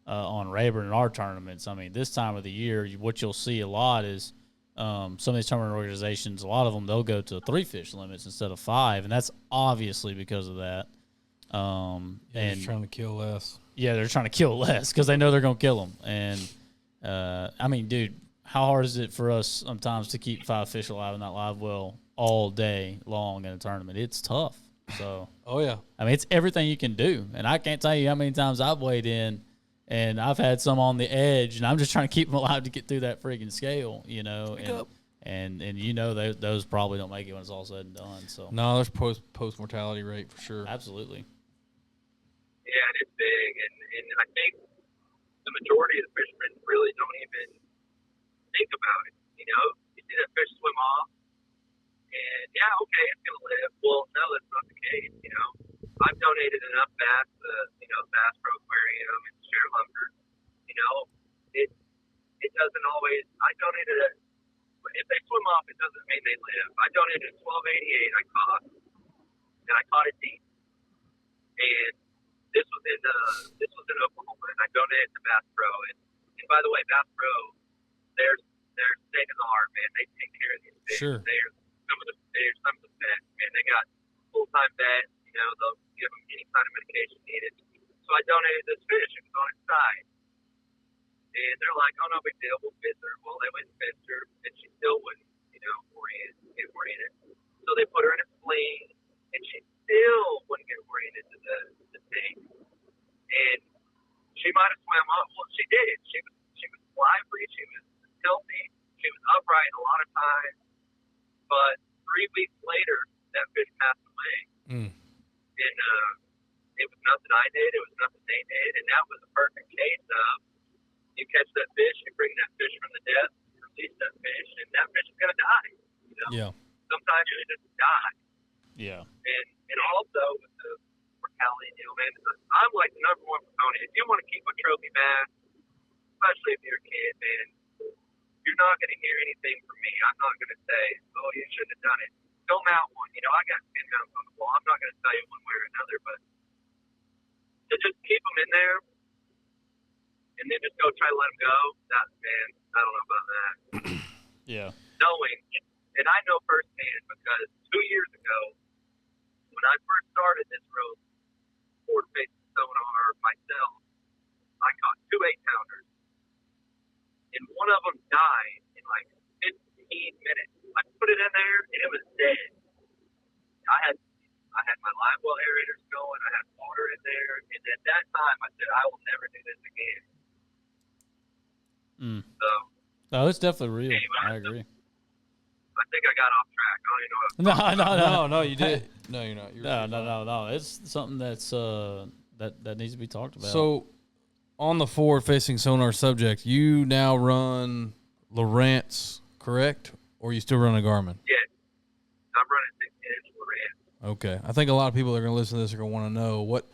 on Rayburn in our tournaments. I mean, this time of the year, what you'll see a lot is some of these tournament organizations. A lot of them they'll go to 3 fish limits instead of 5, and that's obviously because of that. And trying to kill less. Yeah, they're trying to kill less because they know they're going to kill them. And I mean, dude, how hard is it for us sometimes to keep 5 fish alive in that live well all day long in a tournament? It's tough. So, oh yeah, I mean, it's everything you can do, and I can't tell you how many times I've weighed in, and I've had some on the edge, and I'm just trying to keep them alive to get through that freaking scale, and those probably don't make it when it's all said and done. So no, there's post mortality rate for sure. Absolutely. Yeah, and it's big, and I think the majority of the fishermen really don't even think about it. You see that fish swim off, and yeah, okay, it's gonna live. Well, no, that's not the case. I've donated enough bass to Bass Pro Aquarium and Sharelunkers. It doesn't always. I donated a. If they swim off, it doesn't mean they live. I donated a 1288 I caught, and I caught it deep. And this was in Oklahoma, and I donated to Bass Pro. And by the way, Bass Pro, they're snake in the heart, man. They take care of these fish. Sure. They're some of the best, man. They got full-time vets. They'll give them any kind of medication needed. So I donated this fish. It was on its side. And they're like, oh, no big deal. We'll fist her. Well, they went and fist her, and she still wouldn't, get oriented. So they put her in a sling, and she still wouldn't get oriented to the tank. And she might have swam up. Well, she did. She was lively. She was healthy. She was upright a lot of times. But 3 weeks later, that fish passed away. And it was nothing I did. It was nothing they did. And that was a perfect case of you catch that fish, you bring that fish from the depth, you release that fish, and that fish is going to die. Yeah. Sometimes you just die. Yeah. And also with the mortality deal, man, I'm like the number one proponent. If you want to keep a trophy bass, especially if you're a kid, man, you're not going to hear anything from me. I'm not going to say, oh, you shouldn't have done it. Go mount one. I got spin mounts on the wall. I'm not going to tell you one way or another, but to just keep them in there and then just go try to let them go, man, I don't know about that. Yeah. Knowing, and I know firsthand because 2 years ago, when I first started this road forward-facing sonar myself, I caught 2 8-pounders, and one of them died in like 15 minutes. I put it in there, and it was dead. I had my live well aerators going. I had water in there, and at that time, I said, I will never do this again. So, no, it's definitely real. Anyway, I agree. I think I got off track. I don't even know what I was No, you did. No, you're not. No. It's something that's that needs to be talked about. So, on the forward-facing sonar subject, you now run Lowrance, correct? Or you still run a Garmin? Yeah, I'm running 16-inch Lowrance. Okay. I think a lot of people that are going to listen to this are going to want to know what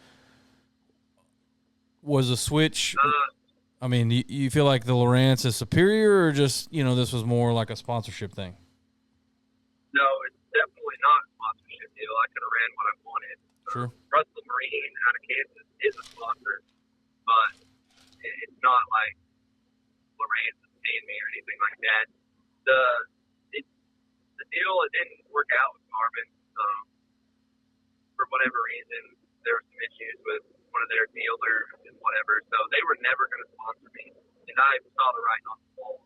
was a switch. I mean, you feel like the Lowrance is superior, or just, this was more like a sponsorship thing? No, it's definitely not a sponsorship deal. I could have ran what I wanted. Sure. Russell Marine out of Kansas is a sponsor, but it's not like Lowrance is paying me or anything like that. The deal, it didn't work out with Garmin. For whatever reason, there were some issues with one of their dealers and whatever, so they were never going to sponsor me. And I saw the writing on the wall.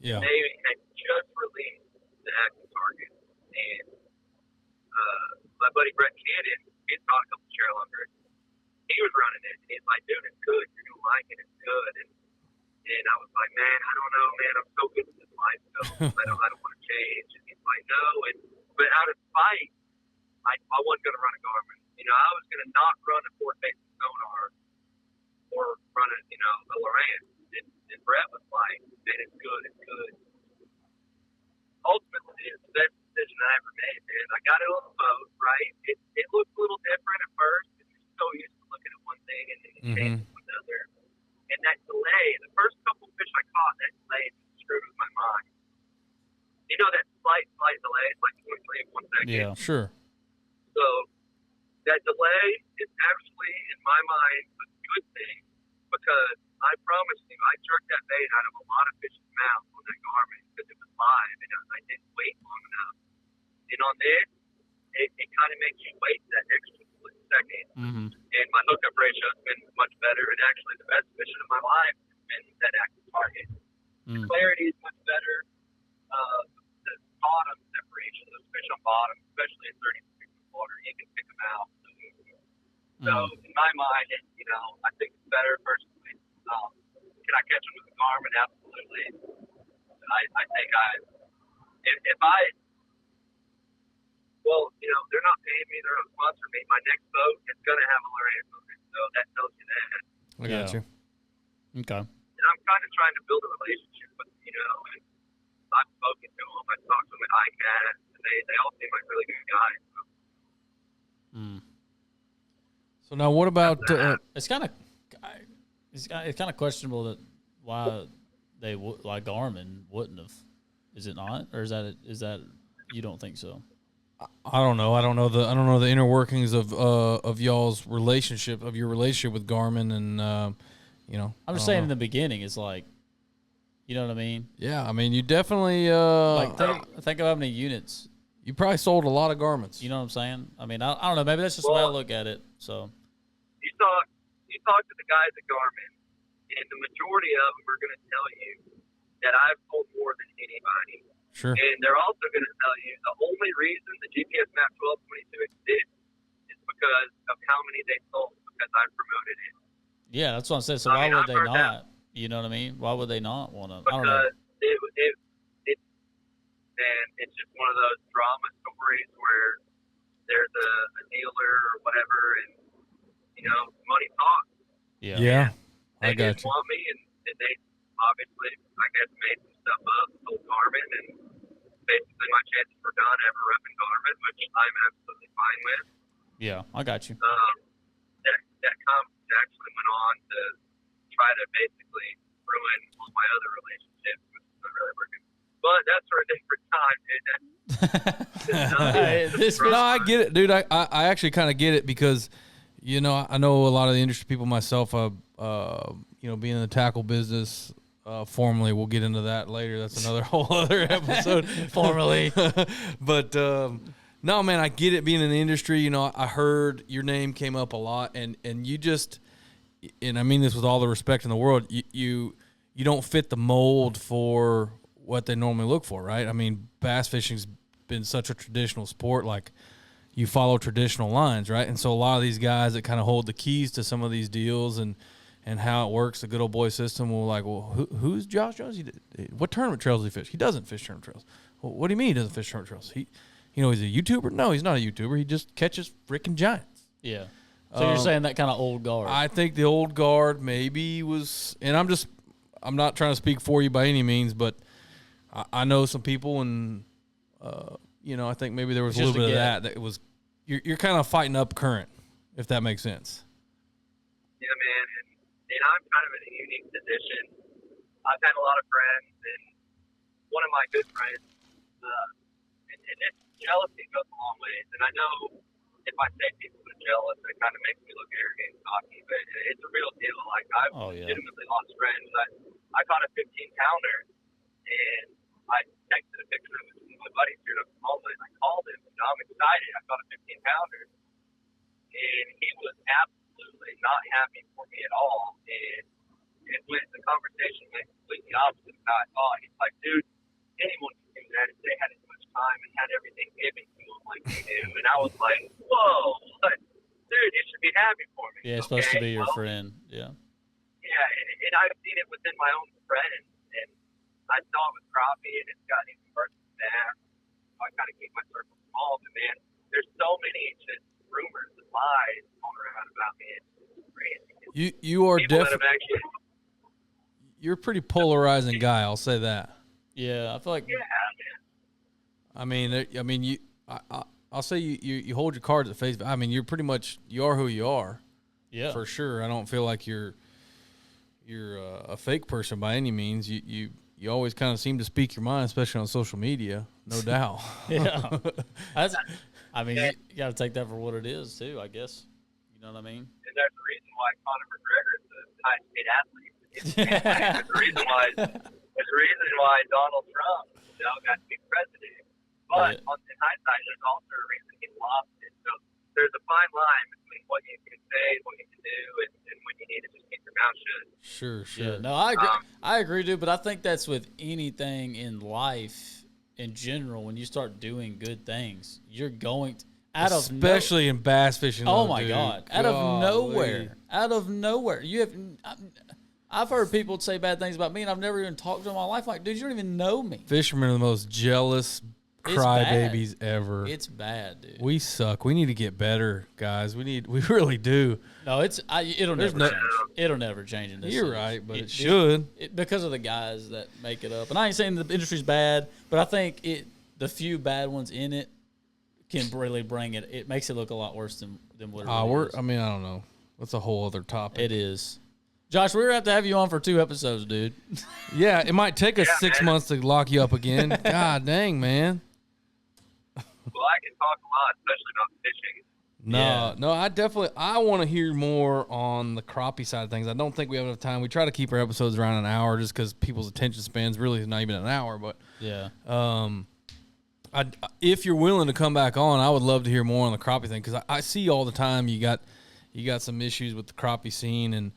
Yeah. They had just released the active target, and my buddy Brett Cannon, he had taught a couple Sharelunkers. He was running it, and he's like, dude, it's good. You're going to like it. It's good. And I was like, man, I don't know, man. I'm so good at this life stuff. I don't want to change. And he's like, no. But out of spite, I wasn't going to run a Garmin. I was going to not run a forward-facing sonar or run a, a Lowrance. And Brett was like, man, it's good. It's good. Ultimately, it's the best decision I ever made, man. I got it on the boat, right? It looked a little different at first, because you're so used to looking at one thing and then you change it to another. And that delay, the first couple fish I caught, that delay just screwed with my mind. That slight delay, it's like 0.3 of 1 second. Yeah, sure. So that delay is actually, in my mind, a good thing, because I promise you, I jerked that bait out of a lot of fish's mouths on that Garmin because it was live and I didn't wait long enough. And on this, it kind of makes you wait that extra split second. Mm-hmm. And my hookup ratio has been much better, and actually the best fishing of my life has been that active target. The clarity is much better. The bottom separation of those fish on bottom, especially in 30 feet of water, you can pick them out. So in my mind, I think it's better personally. Can I catch them with a Garmin? Absolutely. I think they're not paying me, they're not sponsoring me. My next boat is going to have a Lowrance on it, so that tells you that. I got you. Okay. And I'm kind of trying to build a relationship with them, and I've spoken to them. I've talked to them at ICAST, and they all seem like really good guys. So now, what about? It's kind of questionable that why they like Garmin wouldn't have. Is it not, or is that you don't think so? I don't know. I don't know the inner workings of y'all's relationship, of your relationship with Garmin, and I'm just saying in the beginning, it's like, you know what I mean? Yeah, I mean, you definitely think of how many units. You probably sold a lot of garments. You know what I'm saying? I mean, I don't know. Maybe that's just the way I look at it. So you talk to the guys at Garmin, and the majority of them are going to tell you that I've sold more than anybody. Sure. And they're also going to tell you the only reason the GPS Map 1222 exists is because of how many they sold, because I promoted it. Yeah, that's what I'm saying. So why would they not? You know what I mean? Why would they not want to? I don't know. It's just one of those drama stories where there's a dealer or whatever, and money talks. Yeah. I got didn't you. want me, and they obviously, I guess, made some stuff up, sold Garmin, and basically my chances were done ever repping Garmin, which I'm absolutely fine with. Yeah, I got you. That conference actually went on to try to basically ruin all my other relationships, which is not really working. But that's for a different time, dude. No, I get it, dude. I actually kind of get it because, I know a lot of the industry people myself. Being in the tackle business, formerly, we'll get into that later. That's another whole other episode. Formerly, but no, man, I get it. Being in the industry, I heard your name came up a lot, and you just, and I mean this with all the respect in the world, you don't fit the mold for what they normally look for, right? I mean, bass fishing's been such a traditional sport, like you follow traditional lines, right? And so a lot of these guys that kind of hold the keys to some of these deals and how it works, the good old boy system, will like, well, who's Josh Jones? What tournament trails does he fish? He doesn't fish tournament trails. Well, what do you mean he doesn't fish tournament trails? He's a YouTuber? No, he's not a YouTuber. He just catches freaking giants. Yeah. So you're saying that kind of old guard? I think the old guard maybe was, and I'm not trying to speak for you by any means, but I know some people, and I think maybe there was a little bit of that it was you're kind of fighting up current, if that makes sense. Yeah, man, and and I'm kind of in a unique position. I've had a lot of friends, and one of my good friends, and it's jealousy goes a long ways. And I know if I say people are jealous, it kind of makes me look arrogant and cocky, but it's a real deal. Like, I've legitimately lost friends. I caught a 15-pounder, and I texted a picture of it to my buddies here in Oklahoma, and I called him, and I'm excited. I caught a 15-pounder, and he was absolutely not happy for me at all. And the conversation went completely opposite of how I thought. He's like, dude, anyone can do that if they had as much time and had everything given to them like you do. And I was like, whoa, dude, you should be happy for me. Yeah, it's supposed to be your friend. Yeah. Yeah, and I've seen it within my own friends, and I saw it with Crappie, and it's gotten even worse than that. So I kind of keep my circle small, but man, there's so many just rumors and lies going around about me. It's crazy. You are definitely. You're a pretty polarizing guy. I'll say that. Yeah, I feel like. Yeah, man. I mean, I'll say you hold your cards at face value. I mean, you are who you are. Yeah, for sure. I don't feel like you're a fake person by any means. You always kind of seem to speak your mind, especially on social media. No doubt. Yeah, I mean, you got to take that for what it is too. I guess. You know what I mean? And there's a reason why Conor McGregor is the highest paid athlete. There's a reason why Donald Trump got to be president. But in hindsight, there's also a reason he lost it. So there's a fine line between what you can say, what you can do, and when you need to just keep your mouth shut. Sure. Yeah, no, I agree. I agree, dude. But I think that's with anything in life in general. When you start doing good things, you're going to, especially in bass fishing. Oh my God! Out of nowhere, you have. I've heard people say bad things about me, and I've never even talked to them in my life. Like, dude, you don't even know me. Fishermen are the most jealous crybabies ever. It's bad, dude. We suck. We need to get better, guys. We really do. No, it'll never change. It'll never change in this. You're right, but it should. Because of the guys that make it up. And I ain't saying the industry's bad, but I think the few bad ones in it can really bring it. It makes it look a lot worse than what it really is. I mean, I don't know. That's a whole other topic. It is. Josh, we're going to have to have you on for 2 episodes, dude. Yeah, it might take us 6 months to lock you up again. God dang, man. Well, I can talk a lot, especially about fishing. I want to hear more on the crappie side of things. I don't think we have enough time. We try to keep our episodes around an hour just because people's attention spans really is not even an hour. But yeah, if you're willing to come back on, I would love to hear more on the crappie thing because I see all the time you got some issues with the crappie scene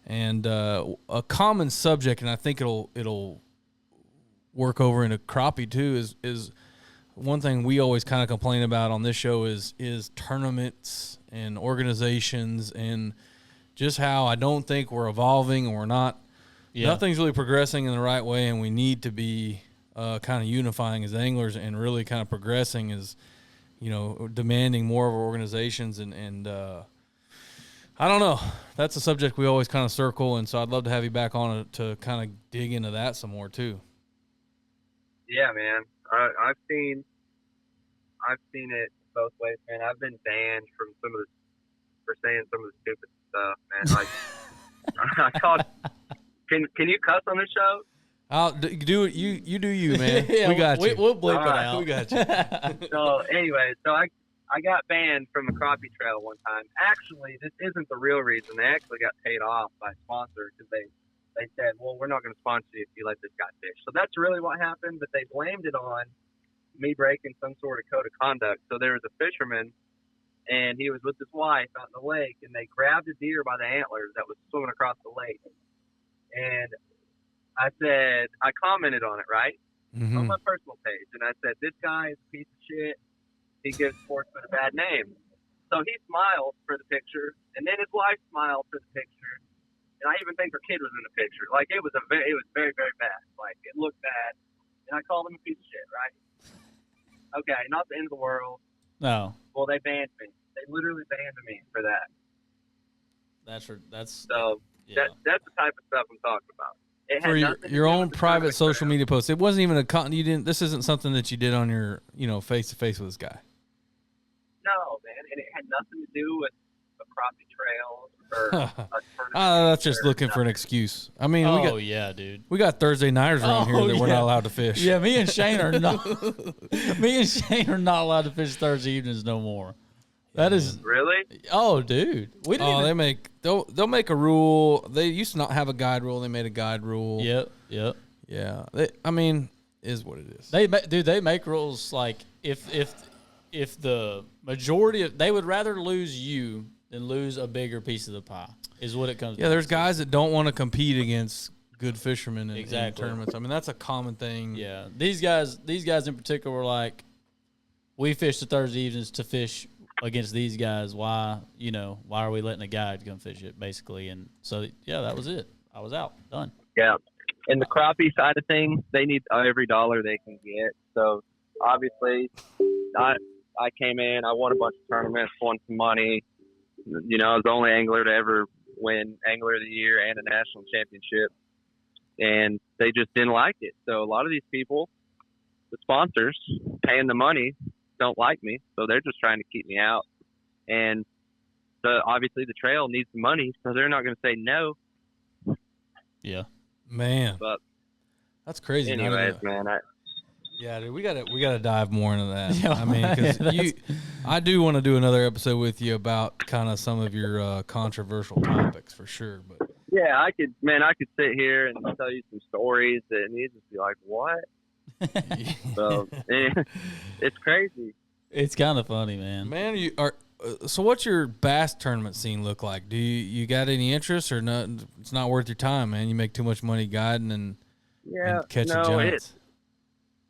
and a common subject, and I think it'll work over into crappie too. Is one thing we always kind of complain about on this show is tournaments and organizations and just how I don't think we're evolving and we're not. Yeah. Nothing's really progressing in the right way, and we need to be kind of unifying as anglers and really kind of progressing as demanding more of our organizations and. I don't know. That's a subject we always kind of circle, and so I'd love to have you back on it to kind of dig into that some more too. Yeah, man. I've seen it both ways, man. I've been banned for saying some of the stupid stuff, man. Like I called. Can you cuss on the show? I'll do it. You do you, man. Yeah, we got you. We'll bleep it out. We got you. So anyway, I got banned from the crappie trail one time. Actually, this isn't the real reason. They actually got paid off by a sponsor because they said, well, we're not going to sponsor you if you let this guy fish. So that's really what happened, but they blamed it on me breaking some sort of code of conduct. So there was a fisherman, and he was with his wife out in the lake, and they grabbed a deer by the antlers that was swimming across the lake. And I commented on it, right? Mm-hmm. On my personal page. And I said, this guy is a piece of shit. He gives sportsmen a bad name. So he smiled for the picture, and then his wife smiled for the picture. And I even think her kid was in the picture. Like, it was very, very bad. Like, it looked bad. And I called him a piece of shit, right? Okay, not the end of the world. No. Well, they banned me. They literally banned me for that. That's yeah. That's the type of stuff I'm talking about. For your own private social media post. It wasn't even this isn't something that you did on your, face to face with this guy. No, man, and it had nothing to do with a crappie trails or a tournament. That's just looking for an excuse. I mean, yeah, dude. We got Thursday nighters around here that we're not allowed to fish. Yeah, me and Shane are not allowed to fish Thursday evenings no more. That is really. Oh, dude. We didn't they'll make a rule. They used to not have a guide rule. They made a guide rule. Yep. Yeah. Is what it is. They make rules like if the majority of, they would rather lose you than lose a bigger piece of the pie is what it comes down to. There's guys that don't want to compete against good fishermen in tournaments. I mean, that's a common thing. Yeah. These guys in particular were like, we fish the Thursday evenings to fish against these guys. Why are we letting a guide come fish it, basically? And so, yeah, that was it. I was out. Done. Yeah. And the crappie side of things, they need every dollar they can get. So, obviously, I came in, I won a bunch of tournaments, won some money. I was the only angler to ever win Angler of the Year and a national championship. And they just didn't like it. So a lot of these people, the sponsors paying the money, don't like me. So they're just trying to keep me out. And obviously the trail needs the money, so they're not going to say no. Yeah. Man. But that's crazy. Anyways, man, yeah, dude, we gotta dive more into that. Yeah, I mean, because I do want to do another episode with you about kind of some of your controversial topics for sure. But yeah, I could sit here and tell you some stories and you'd just be like, what? So it's crazy. It's kind of funny, man. Man, you are. So, what's your bass tournament scene look like? Do you got any interest or not? It's not worth your time, man. You make too much money guiding and catching giants.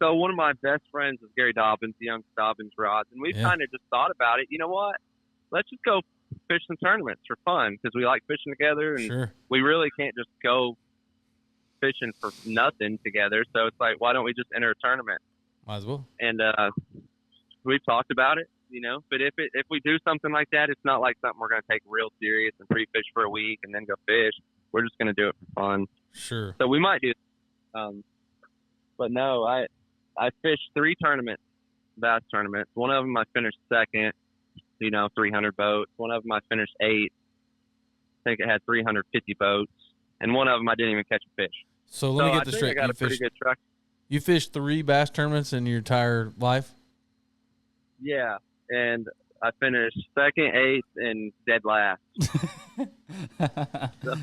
So one of my best friends is Gary Dobbins, the young Dobbins rods, and we've kind of just thought about it. You know what? Let's just go fish some tournaments for fun because we like fishing together, and we really can't just go fishing for nothing together. So it's like, why don't we just enter a tournament? Might as well. And we've talked about it, But if we do something like that, it's not like something we're going to take real serious and pre-fish for a week and then go fish. We're just going to do it for fun. Sure. So we might do. But no, I fished 3 tournaments, bass tournaments. One of them I finished second, 300 boats. One of them I finished 8th. I think it had 350 boats. And one of them I didn't even catch a fish. So let me get this straight. I got a pretty good truck. You fished 3 bass tournaments in your entire life? Yeah, and I finished second, 8th, and dead last.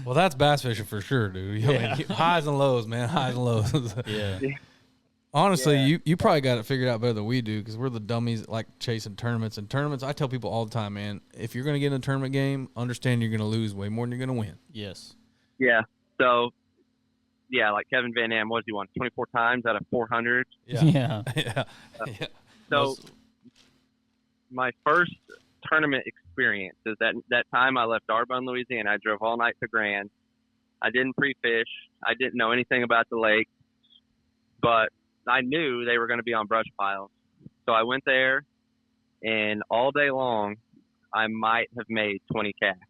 Well, that's bass fishing for sure, dude. I mean, highs and lows, man. Highs and lows. Yeah. Honestly, you probably got it figured out better than we do because we're the dummies that like chasing tournaments. And tournaments, I tell people all the time, man, if you're going to get in a tournament game, understand you're going to lose way more than you're going to win. Yes. Yeah. So, like Kevin Van Dam, what did he won? 24 times out of 400? Yeah. So, my first tournament experience is that time I left Arbonne, Louisiana. I drove all night to Grand. I didn't pre-fish. I didn't know anything about the lake, but I knew they were going to be on brush piles. So I went there, and all day long, I might have made 20 casts.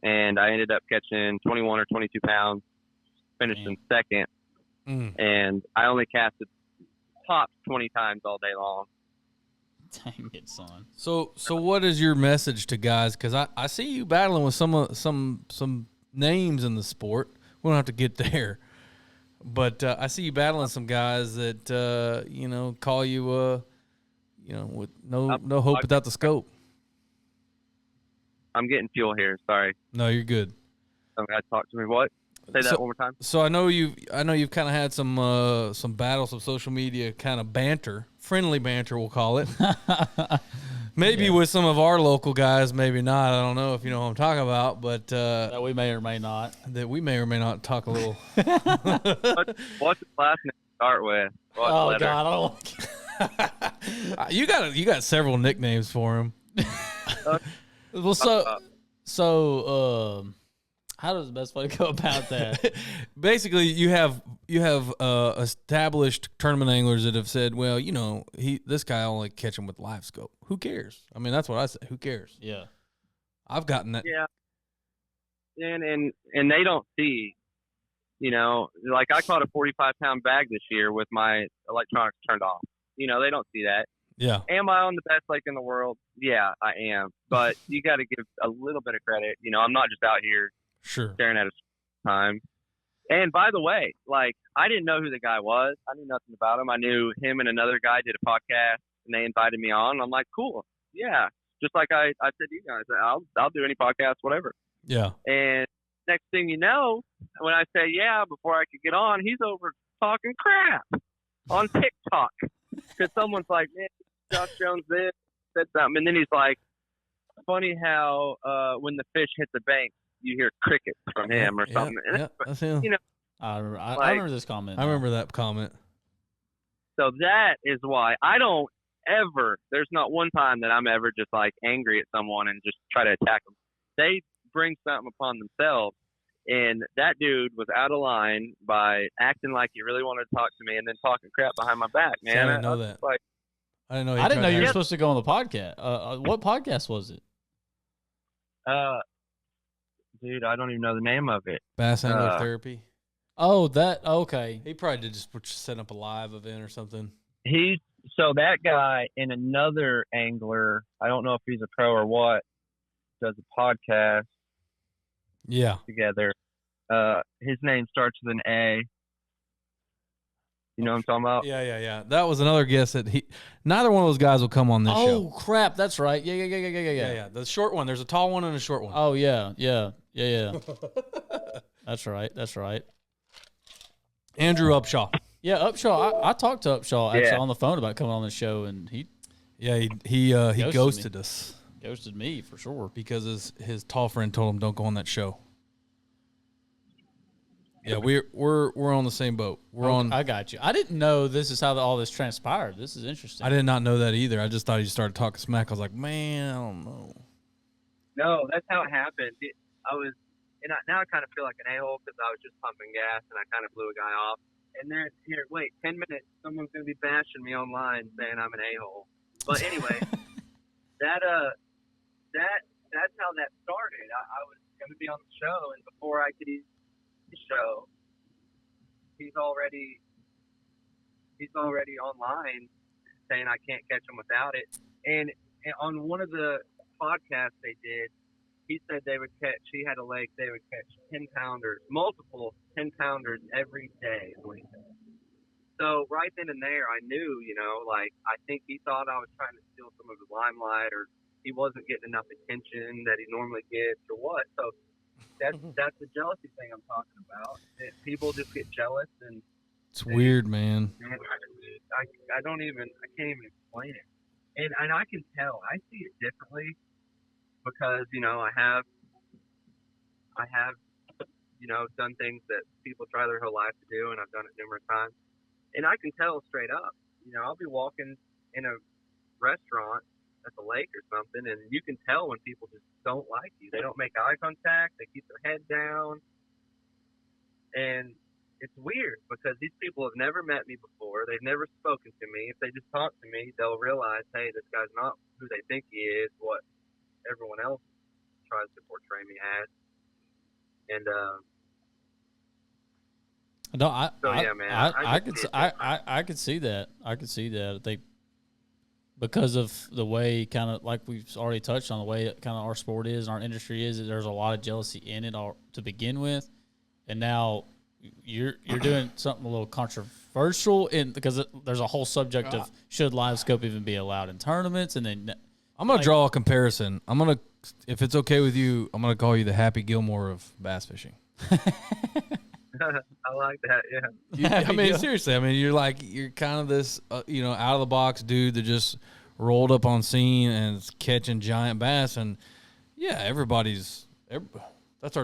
And I ended up catching 21 or 22 pounds, finished in second. And I only casted tops 20 times all day long. Dang it, son. So what is your message to guys? Because I see you battling with some names in the sport. We don't have to get there. But I see you battling some guys that, call you, with no hope without the scope. I'm getting fuel here. Sorry. No, you're good. Some guy talked to me. What? Say that one more time. So I know you've kind of had some battles, some social media kind of banter, friendly banter, we'll call it. Maybe with some of our local guys, maybe not. I don't know if you know what I'm talking about, but that we may or may not. That we may or may not talk a little. What's his last name to start with? What letter? God, I don't. You got several nicknames for him. Well, so how does the best way to go about that? Basically, you have established tournament anglers that have said, well, this guy only catch him with live scope. Who cares? I mean, that's what I say. Who cares? Yeah, I've gotten that. Yeah, and they don't see, like I caught a 45-pound bag this year with my electronics turned off. They don't see that. Yeah. Am I on the best lake in the world? Yeah, I am. But you got to give a little bit of credit. You know, I'm not just out here Sure. staring at a time. And by the way, like, I didn't know who the guy was. I knew nothing about him. I knew him and another guy did a podcast, and they invited me on. I'm like, cool. Yeah. Just like I said to you guys, I'll do any podcast, whatever. Yeah. And next thing you know, when I say yeah, before I could get on, he's over talking crap on TikTok. Because someone's like, man, Josh Jones this, said something. And then he's like, funny how when the fish hit the bank, you hear crickets from him or something. Yeah, that's him. You know, I like, remember this comment. I remember that comment. So that is why I don't ever, there's not one time that I'm ever just like angry at someone and just try to attack them. They bring something upon themselves. And that dude was out of line by acting like he really wanted to talk to me and then talking crap behind my back, man. See, I didn't know that. Like, I didn't know. I didn't know you were to supposed to go on the podcast. What podcast was it? dude, I don't even know the name of it. Bass Angler Therapy. Oh, that okay. He probably did just set up a live event or something. So that guy and another angler, I don't know if he's a pro or what, does a podcast Yeah. together. His name starts with an A. You know what I'm talking about? Yeah. That was another guess that neither one of those guys will come on this show. Oh crap, that's right. Yeah. The short one. There's a tall one and a short one. Oh yeah. That's right. Andrew Upshaw. Yeah, Upshaw. I talked to Upshaw actually Yeah. on the phone about coming on the show, and he He ghosted us ghosted me for sure. because his tall friend told him don't go on that show. Yeah, we're on the same boat. We're on. I got you. I didn't know this is how all this transpired. This is interesting. I did not know that either. I just thought he started talking smack. I was like, man, I don't know. No, that's how it happened. Now I kind of feel like an a-hole because I was just pumping gas and I kind of blew a guy off. And then, wait, 10 minutes, someone's going to be bashing me online saying I'm an a-hole. But anyway, that's how that started. I was going to be on the show, and before I could even the show, he's already online saying I can't catch him without it. And on one of the podcasts they did, he said he had a lake, they would catch 10-pounders, multiple 10-pounders every day. So right then and there, I knew, I think he thought I was trying to steal some of his limelight, or he wasn't getting enough attention that he normally gets, or what. So that's the jealousy thing I'm talking about. People just get jealous, and It's weird, man. I can't even explain it. And I can tell. I see it differently because, I have done things that people try their whole life to do, and I've done it numerous times. And I can tell straight up. I'll be walking in a restaurant at the lake or something, and you can tell when people just don't like you. They don't make eye contact. They keep their head down. And it's weird because these people have never met me before. They've never spoken to me. If they just talk to me, they'll realize, hey, this guy's not who they think he is, what everyone else tries to portray me as. And No, I could see that. I could see that. I think because of the way, kind of like we've already touched on, the way kind of our sport is and our industry is, there's a lot of jealousy in it to begin with, and now you're doing something a little controversial because there's a whole subject of should live scope even be allowed in tournaments, and then I'm gonna draw a comparison. If it's okay with you, I'm gonna call you the Happy Gilmore of bass fishing. I like that, yeah. Seriously. You're kind of this, out of the box dude that just rolled up on scene and is catching giant bass. And yeah, that's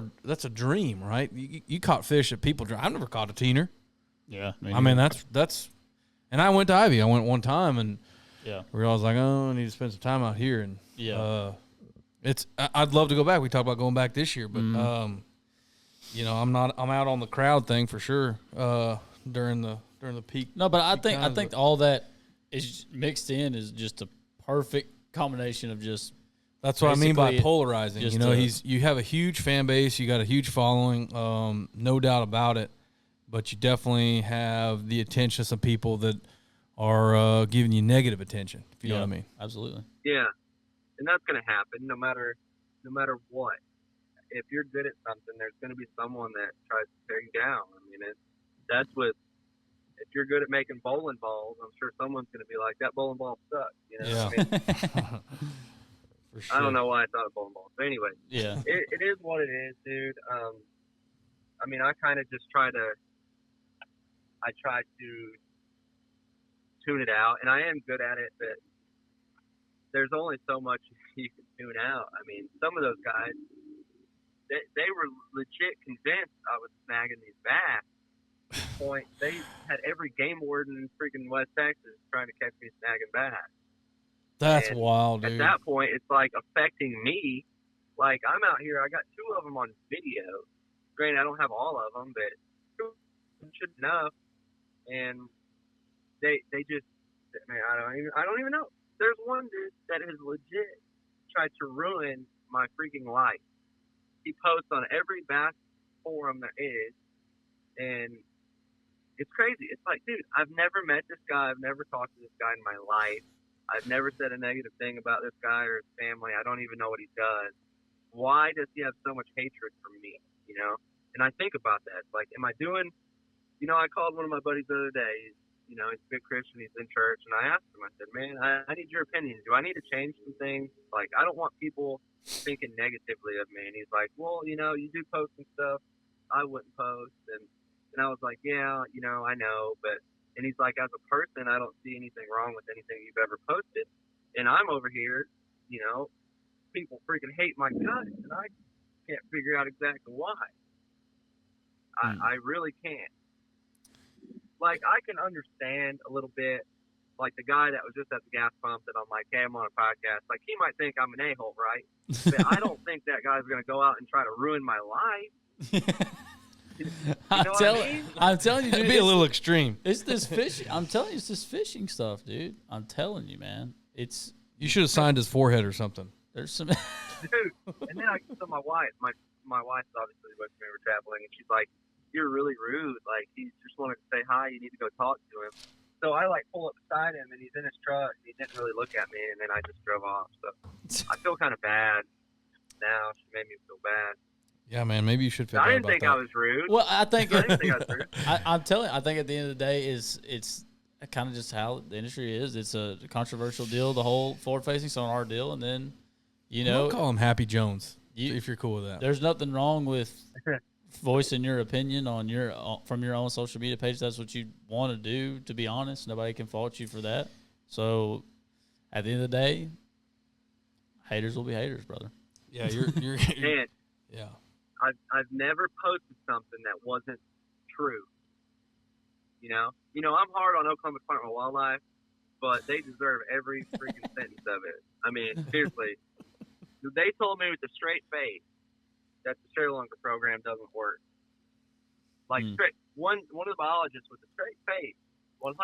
a dream, right? You caught fish that people dream. I've never caught a teener. Yeah, that's. And I went to Ivie. I went one time and realized I need to spend some time out here. And I'd love to go back. We talked about going back this year, but I'm out on the crowd thing for sure during the peak. No, but I think all that is mixed in is just a perfect combination of just. That's what I mean by polarizing. You have a huge fan base, you got a huge following, no doubt about it. But you definitely have the attention of some people that are giving you negative attention, if you know what I mean. Absolutely. Yeah, and that's going to happen no matter what. If you're good at something, there's going to be someone that tries to tear you down. I mean, that's what. If you're good at making bowling balls, I'm sure someone's going to be like, that bowling ball sucks. You know? Yeah. I mean, For sure. I don't know why I thought of bowling balls, but anyway, Yeah. it is what it is, dude. I mean, I kind of just try to tune it out, and I am good at it, but there's only so much you can tune out. I mean, some of those guys, they were legit convinced I was snagging these bass. Point, they had every game warden in freaking West Texas trying to catch me snagging bass. That's And wild, dude. at that point, it's like affecting me. Like, I'm out here, I got 2 of them on video. Granted, I don't have all of them, but 2 of them should enough. And they just, man, I don't even know. There's one dude that has legit tried to ruin my freaking life. He posts on every bass forum there is, and it's crazy. It's like, dude, I've never met this guy. I've never talked to this guy in my life. I've never said a negative thing about this guy or his family. I don't even know what he does. Why does he have so much hatred for me, you know? And I think about that. It's like, am I doing, you know, I called one of my buddies the other day. He's a big Christian. He's in church. And I asked him, I said, man, I need your opinion. Do I need to change some things? Like, I don't want people thinking negatively of me. And he's like, well, you know, you do post some stuff I wouldn't post. And I was like, yeah, you know, I know. And he's like, as a person, I don't see anything wrong with anything you've ever posted. And I'm over here, you know, people freaking hate my guts. And I can't figure out exactly why. I really can't. Like, I can understand a little bit, like the guy that was just at the gas pump that I'm like, hey, I'm on a podcast. Like, he might think I'm an a-hole, right? But I don't think that guy's going to go out and try to ruin my life. You know I'm telling you, dude, It'd be a little extreme. It's this fishing. I'm telling you, it's this fishing stuff, dude. I'm telling you, man. You should have signed his forehead or something. There's some. Dude, and then I told my wife, my wife's obviously with me, we're traveling, and she's like, you're really rude. Like, he just wanted to say hi. You need to go talk to him. So I, like, pull up beside him, and he's in his truck. And he didn't really look at me, and then I just drove off. So I feel kind of bad now. She made me feel bad. Yeah, man, maybe you should feel I bad didn't about think that. I was rude. Well, I think I didn't think I was rude. I'm telling you, I think at the end of the day, it's kind of just how the industry is. It's a controversial deal, the whole forward-facing sonar deal, and then, you know, I'll call him Happy Jones, if you're cool with that. There's nothing wrong with voicing your opinion from your own social media page. That's what you want to do, to be honest. Nobody can fault you for that. So at the end of the day, haters will be haters, brother. Yeah, you're Man, yeah. I've never posted something that wasn't true. You know, I'm hard on Oklahoma Department of Wildlife, but they deserve every freaking sentence of it. I mean, seriously, they told me with a straight face that the Sherelunker program doesn't work. Like, straight, one of the biologists with a straight face, 100%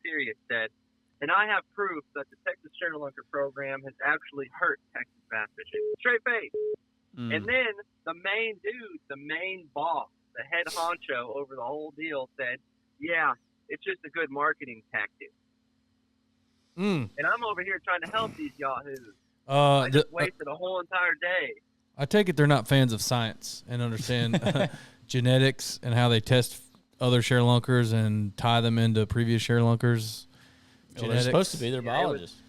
serious, said, and I have proof that the Texas Sherelunker program has actually hurt Texas bass fishing. Straight face. And then the main dude, the main boss, the head honcho over the whole deal said, yeah, it's just a good marketing tactic. And I'm over here trying to help these yahoos. I just wasted a whole entire day. I take it they're not fans of science and understand genetics and how they test other Sherelunkers and tie them into previous Sherelunkers. Well, they're supposed to be. They're biologists.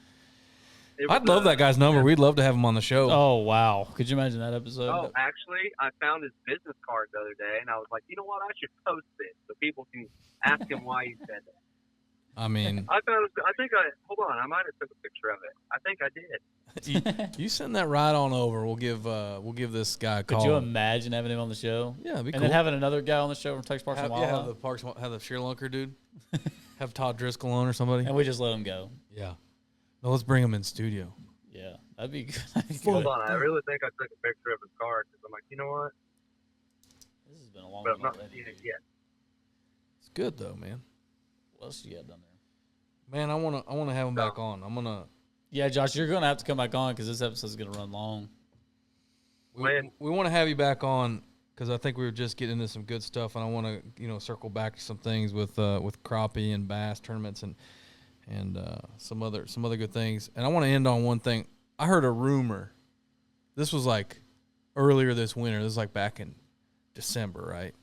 I'd love that guy's number. We'd love to have him on the show. Oh, wow. Could you imagine that episode? Oh, actually, I found his business card the other day, and I was like, you know what? I should post this so people can ask him why he said that. I mean, hold on, I might have took a picture of it. I think I did. you send that right on over. We'll give this guy a call. Could you imagine having him on the show? Yeah, it'd be and cool. then having another guy on the show from Texas Parks and Wildlife. Have the Sherelunker dude. Have Todd Driscoll on or somebody. And we just let him go. Yeah. No, let's bring him in studio. Yeah, that'd be good. Hold on, I really think I took a picture of his card because I'm like, you know what? This has been a long But one I'm not already. seeing it yet. It's good though, man. What else you got down there? Man, I wanna have him back on. Yeah, Josh, you're gonna have to come back on because this episode's gonna run long. We want to have you back on because I think we were just getting into some good stuff, and I want to circle back to some things with Crappie and bass tournaments, and and some other good things. And I want to end on one thing. I heard a rumor. This was like earlier this winter. This is like back in December, right?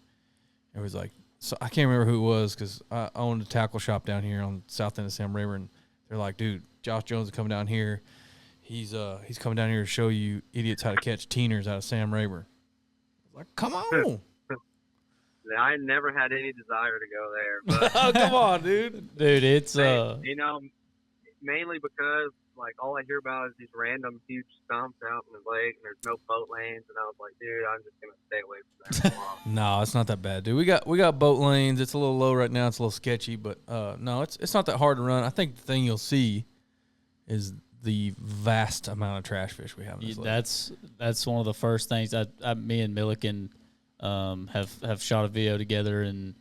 It was like, so I can't remember who it was because I owned a tackle shop down here on the south end of Sam Rayburn. They're like, dude, Josh Jones is coming down here. He's coming down here to show you idiots how to catch teeners out of Sam Rayburn. I was like, come on. I never had any desire to go there. But, Oh, come on, dude. Dude, it's you know, mainly because like all I hear about is these random huge stumps out in the lake, and there's no boat lanes. And I was like, dude, I'm just gonna stay away from that. For a while. No, it's not that bad, dude. We got boat lanes. It's a little low right now. It's a little sketchy, but no, it's not that hard to run. I think the thing you'll see is the vast amount of trash fish we have in this lake. That's one of the first things me and Milliken have shot a video together, and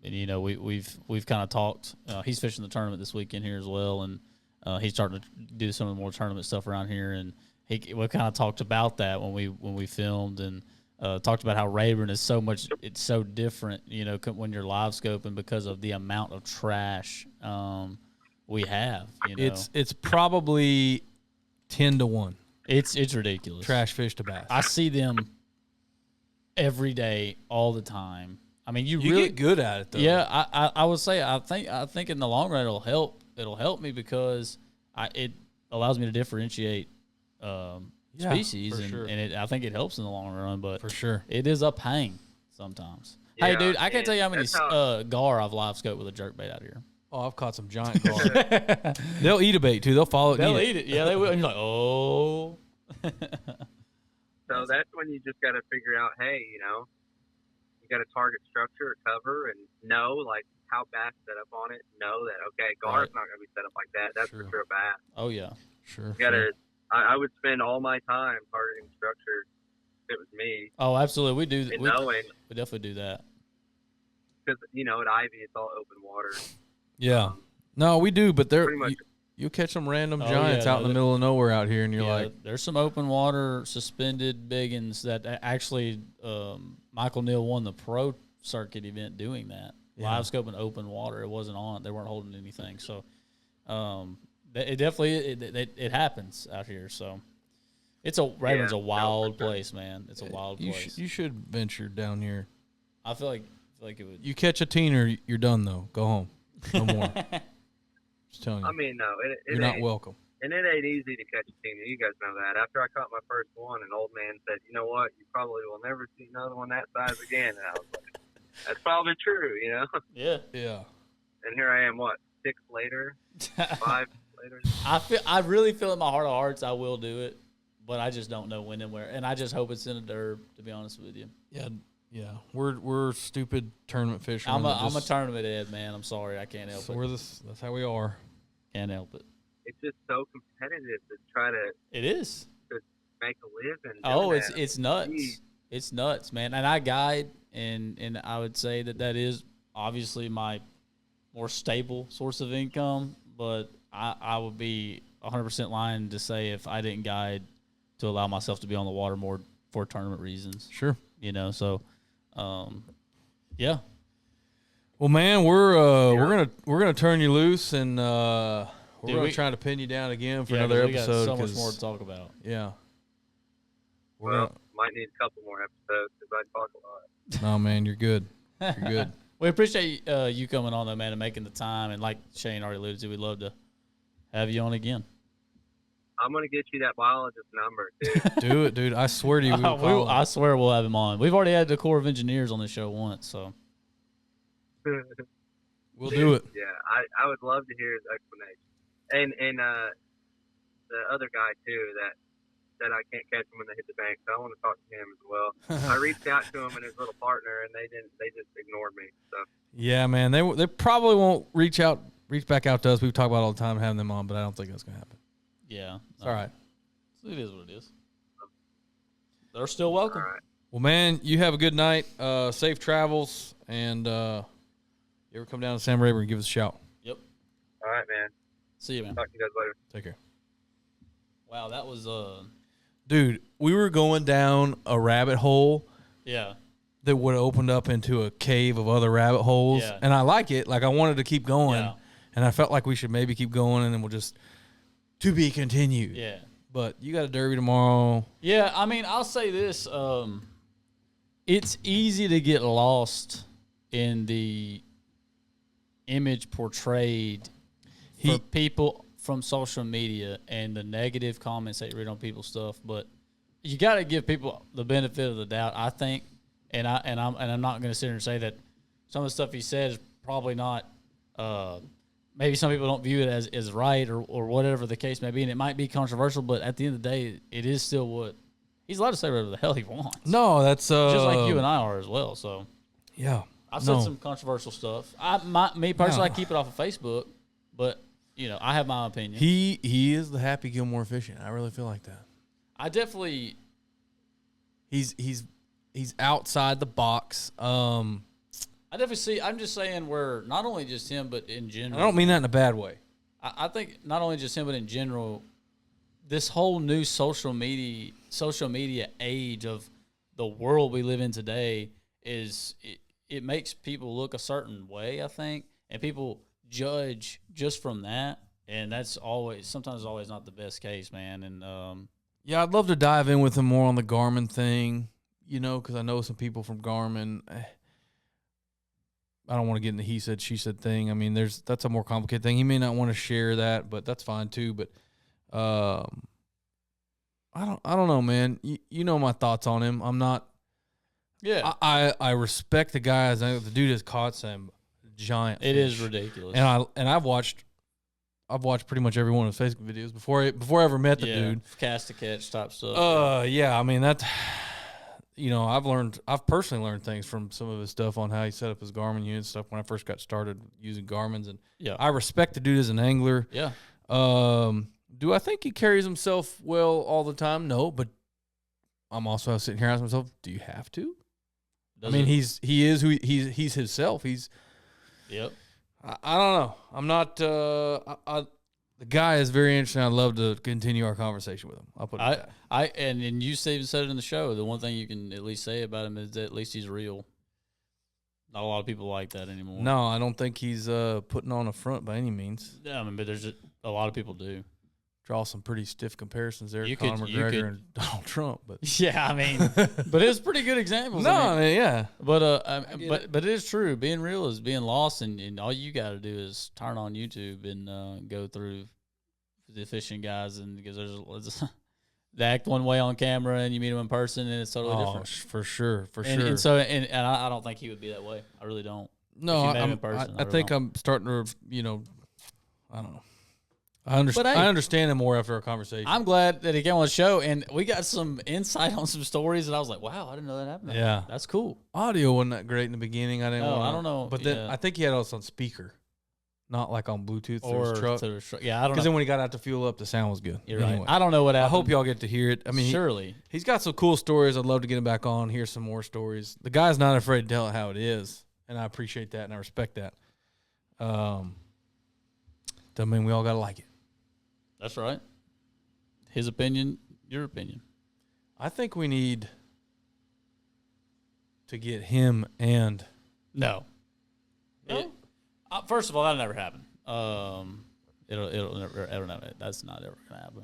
you know we've kind of talked. He's fishing the tournament this weekend here as well, and he's starting to do some of the more tournament stuff around here, and we kind of talked about that when we filmed, and talked about how Rayburn is it's so different, you know, when you're live scoping because of the amount of trash we have. You know? It's probably 10-1. It's ridiculous. Trash fish to bass. I see them every day, all the time. I mean, you really get good at it though. Yeah, I would say I think in the long run it'll help. It'll help me because it allows me to differentiate species, and, sure. and I think it helps in the long run. But For sure. it is a pain sometimes. Yeah, Hey, dude, I can't tell you how many that's gar I've live scoped with a jerkbait out here. Oh, I've caught some giant gar. They'll eat a bait too. They'll follow it. They'll and eat it. Yeah, they will. And you're like, oh. So that's when you just got to figure out, hey, you know, you got to target structure or cover and know, like, how bass set up on it. Know that, okay, gar's not going to be set up like that. That's for sure a bass. Oh, yeah. Sure. You got to, I would spend all my time targeting structure if it was me. Oh, absolutely. We do. And We knowing, definitely do that. because, you know, at Ivie, it's all open water. Yeah. No, we do, but Pretty much. you catch some random Oh, giants yeah, out in the middle of nowhere out here, and you're Yeah, like, there's some open water suspended biggins that actually Michael Neal won the pro circuit event doing that. Yeah. Live scoping open water. It wasn't on. They weren't holding anything. So it definitely it happens out here. So Rayburn's a wild place, man. It's a wild place. You should venture down here. I feel like it would. You catch a teener, you're done though. Go home. No more. Just telling you. I mean, no, you're not welcome. And it ain't easy to catch a teener. You guys know that. After I caught my first one, an old man said, you know what? You probably will never see another one that size again. And I was like, that's probably true, you know? Yeah. Yeah. And here I am, 6 later, 5 later. I really feel in my heart of hearts I will do it, but I just don't know when and where. And I just hope it's in a derb, to be honest with you. Yeah. Yeah. We're stupid tournament fishermen. I'm a tournament head, man. I'm sorry. I can't help it. That's how we are. Can't help it. It's just so competitive to try to It is. make a living. Oh, doing it's that. nuts. Jeez. It's nuts, man. And I guide, and I would say that is obviously my more stable source of income, but I would be 100% lying to say if I didn't guide to allow myself to be on the water more for tournament reasons. Sure. You know, so yeah. Well, man, we're gonna turn you loose, and we're Dude, gonna try to pin you down again for Yeah, another 'cause we episode. got so much more to talk about. Yeah. Well, might need a couple more episodes because I talk a lot. No, man, you're good. You're good. We appreciate you coming on, though, man, and making the time. And like Shane already alluded to, we'd love to have you on again. I'm going to get you that biologist number, dude. Do it, dude. I swear to you, we will call him. I swear we'll have him on. We've already had the Corps of Engineers on the show once, so. We'll do it. Yeah, I would love to hear his explanation. And the other guy, too, that said I can't catch him when they hit the bank, so I want to talk to him as well. I reached out to him and his little partner, and they just ignored me. So. Yeah, man. They probably won't reach back out to us. We've talked about it all the time having them on, but I don't think that's going to happen. Yeah. It's all right. It is what it is. They're still welcome. All right. Well, man, you have a good night. Safe travels, and you ever come down to Sam Rayburn, give us a shout. Yep. All right, man. See you, man. Talk to you guys later. Take care. Wow, that was Dude, we were going down a rabbit hole yeah. that would have opened up into a cave of other rabbit holes. Yeah. And I like it. Like, I wanted to keep going. Yeah. and I felt like we should maybe keep going, and then we'll just to be continued. Yeah. But you got a derby tomorrow. Yeah, I mean, I'll say this. It's easy to get lost in the image portrayed for people from social media and the negative comments that you read on people's stuff. But you got to give people the benefit of the doubt, I think. And I'm not going to sit here and say that some of the stuff he said is probably not. Maybe some people don't view it as right or whatever the case may be, and it might be controversial. But at the end of the day, it is still what he's allowed to say whatever the hell he wants. No, that's just like you and I are as well. So yeah, I've said some controversial stuff. Me personally, I keep it off of Facebook, but I have my opinion. He is the Happy Gilmore fishing. I really feel like that. I definitely. He's outside the box. I definitely see. I'm just saying where not only just him, but in general. I don't mean that in a bad way. I think not only just him, but in general, this whole new social media age of the world we live in today it makes people look a certain way, I think, and people judge just from that, and that's sometimes always not the best case, man. And yeah, I'd love to dive in with him more on the Garmin thing, because I know some people from Garmin. I don't want to get in the he said, she said thing. I mean, that's a more complicated thing. He may not want to share that, but that's fine too. But I don't know, man. You know my thoughts on him. I'm not. Yeah, I respect the guys. The dude has caught some giant. It fish. is ridiculous. And I've watched pretty much every one of his Facebook videos before I ever met the dude. Cast to catch type stuff. Yeah. I mean that. I've personally learned things from some of his stuff on how he set up his Garmin unit stuff when I first got started using Garmin's, and I respect the dude as an angler. Yeah. Do I think he carries himself well all the time? No, but I'm also sitting here asking myself, do you have to? He's himself. Yep. I don't know. I'm not. The guy is very interesting. I'd love to continue our conversation with him. I'll put it like that. And you even said it in the show. The one thing you can at least say about him is that at least he's real. Not a lot of people like that anymore. No, I don't think he's putting on a front by any means. Yeah, but there's a lot of people do. Draw some pretty stiff comparisons there, Conor McGregor and Donald Trump. But yeah, but it was pretty good examples. Yeah. But it is true. Being real is being lost, and all you got to do is turn on YouTube and go through the fishing guys, and because they act one way on camera, and you meet them in person, and it's totally different. For sure. And so I don't think he would be that way. I really don't. No, I think I'm starting to, I don't know. I understand him more after our conversation. I'm glad that he came on the show, and we got some insight on some stories, and I was like, wow, I didn't know that happened. Yeah. That's cool. Audio wasn't that great in the beginning. I don't know. But then I think he had us on speaker, not like on Bluetooth or through his truck. Yeah, I don't know. Because then when he got out to fuel up, the sound was good. You're right. I don't know what happened. I hope y'all get to hear it. Surely. He's got some cool stories. I'd love to get him back on, hear some more stories. The guy's not afraid to tell it how it is, and I appreciate that, and I respect that. Doesn't mean we all got to like it. That's right. His opinion, your opinion. I think we need to get him and no. First of all, that'll never happen. It'll never. That's not ever gonna happen.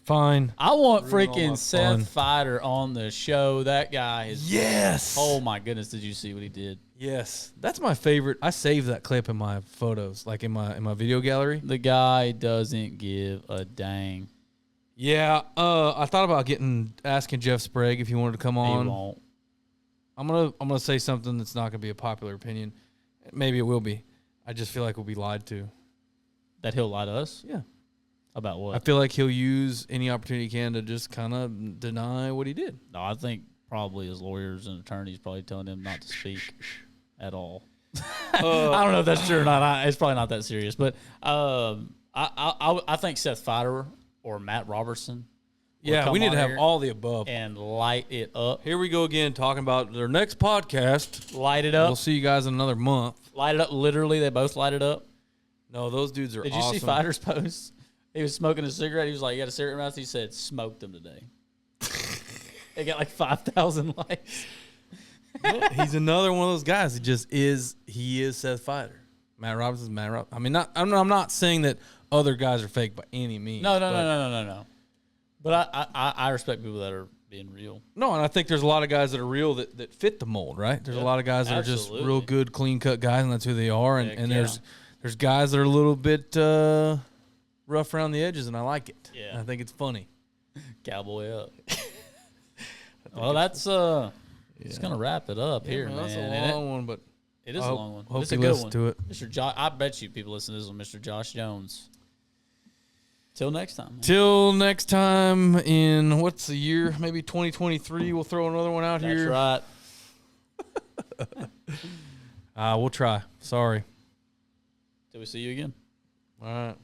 Fine. I want freaking Seth Feider on the show. That guy is. Yes. Oh my goodness! Did you see what he did? Yes, that's my favorite. I saved that clip in my photos, like in my video gallery. The guy doesn't give a dang. Yeah. I thought about asking Jeff Sprague if he wanted to come on. He won't. I'm gonna say something that's not gonna be a popular opinion. Maybe it will be. I just feel like we'll be lied to. That he'll lie to us? Yeah. About what? I feel like he'll use any opportunity he can to just kind of deny what he did. No, I think probably his lawyers and attorneys probably telling him not to speak at all. I don't know if that's true or not. It's probably not that serious. But I think Seth Feider or Matt Robertson. Yeah, we need to have all the above. And light it up. Here we go again talking about their next podcast. Light it up. We'll see you guys in another month. Light it up. Literally, they both light it up. No, those dudes are awesome. Did you see Feider's post? He was smoking a cigarette. He was like, you got a cigarette in your mouth? He said, smoked them today. They got like 5,000 likes. He's another one of those guys. He is Seth Feider. Matt Robinson's Matt Robinson. I mean, I'm not saying that other guys are fake by any means. No. But I respect people that are being real. No, and I think there's a lot of guys that are real that fit the mold, right? There's a lot of guys that are just real good, clean-cut guys, and that's who they are. And there's guys that are a little bit rough around the edges, and I like it. Yeah. And I think it's funny. Cowboy up. Well, that's it's gonna wrap it up here, man. That's a long one, but it is a long one. Hope It's a you good listen one. to it. Mr. Josh, I bet you people listen to this one, Mr. Josh Jones. Till next time. Man. Till next time in what's the year? Maybe 2023. We'll throw another one out here. That's right. We'll try. Sorry. Till we see you again. All right.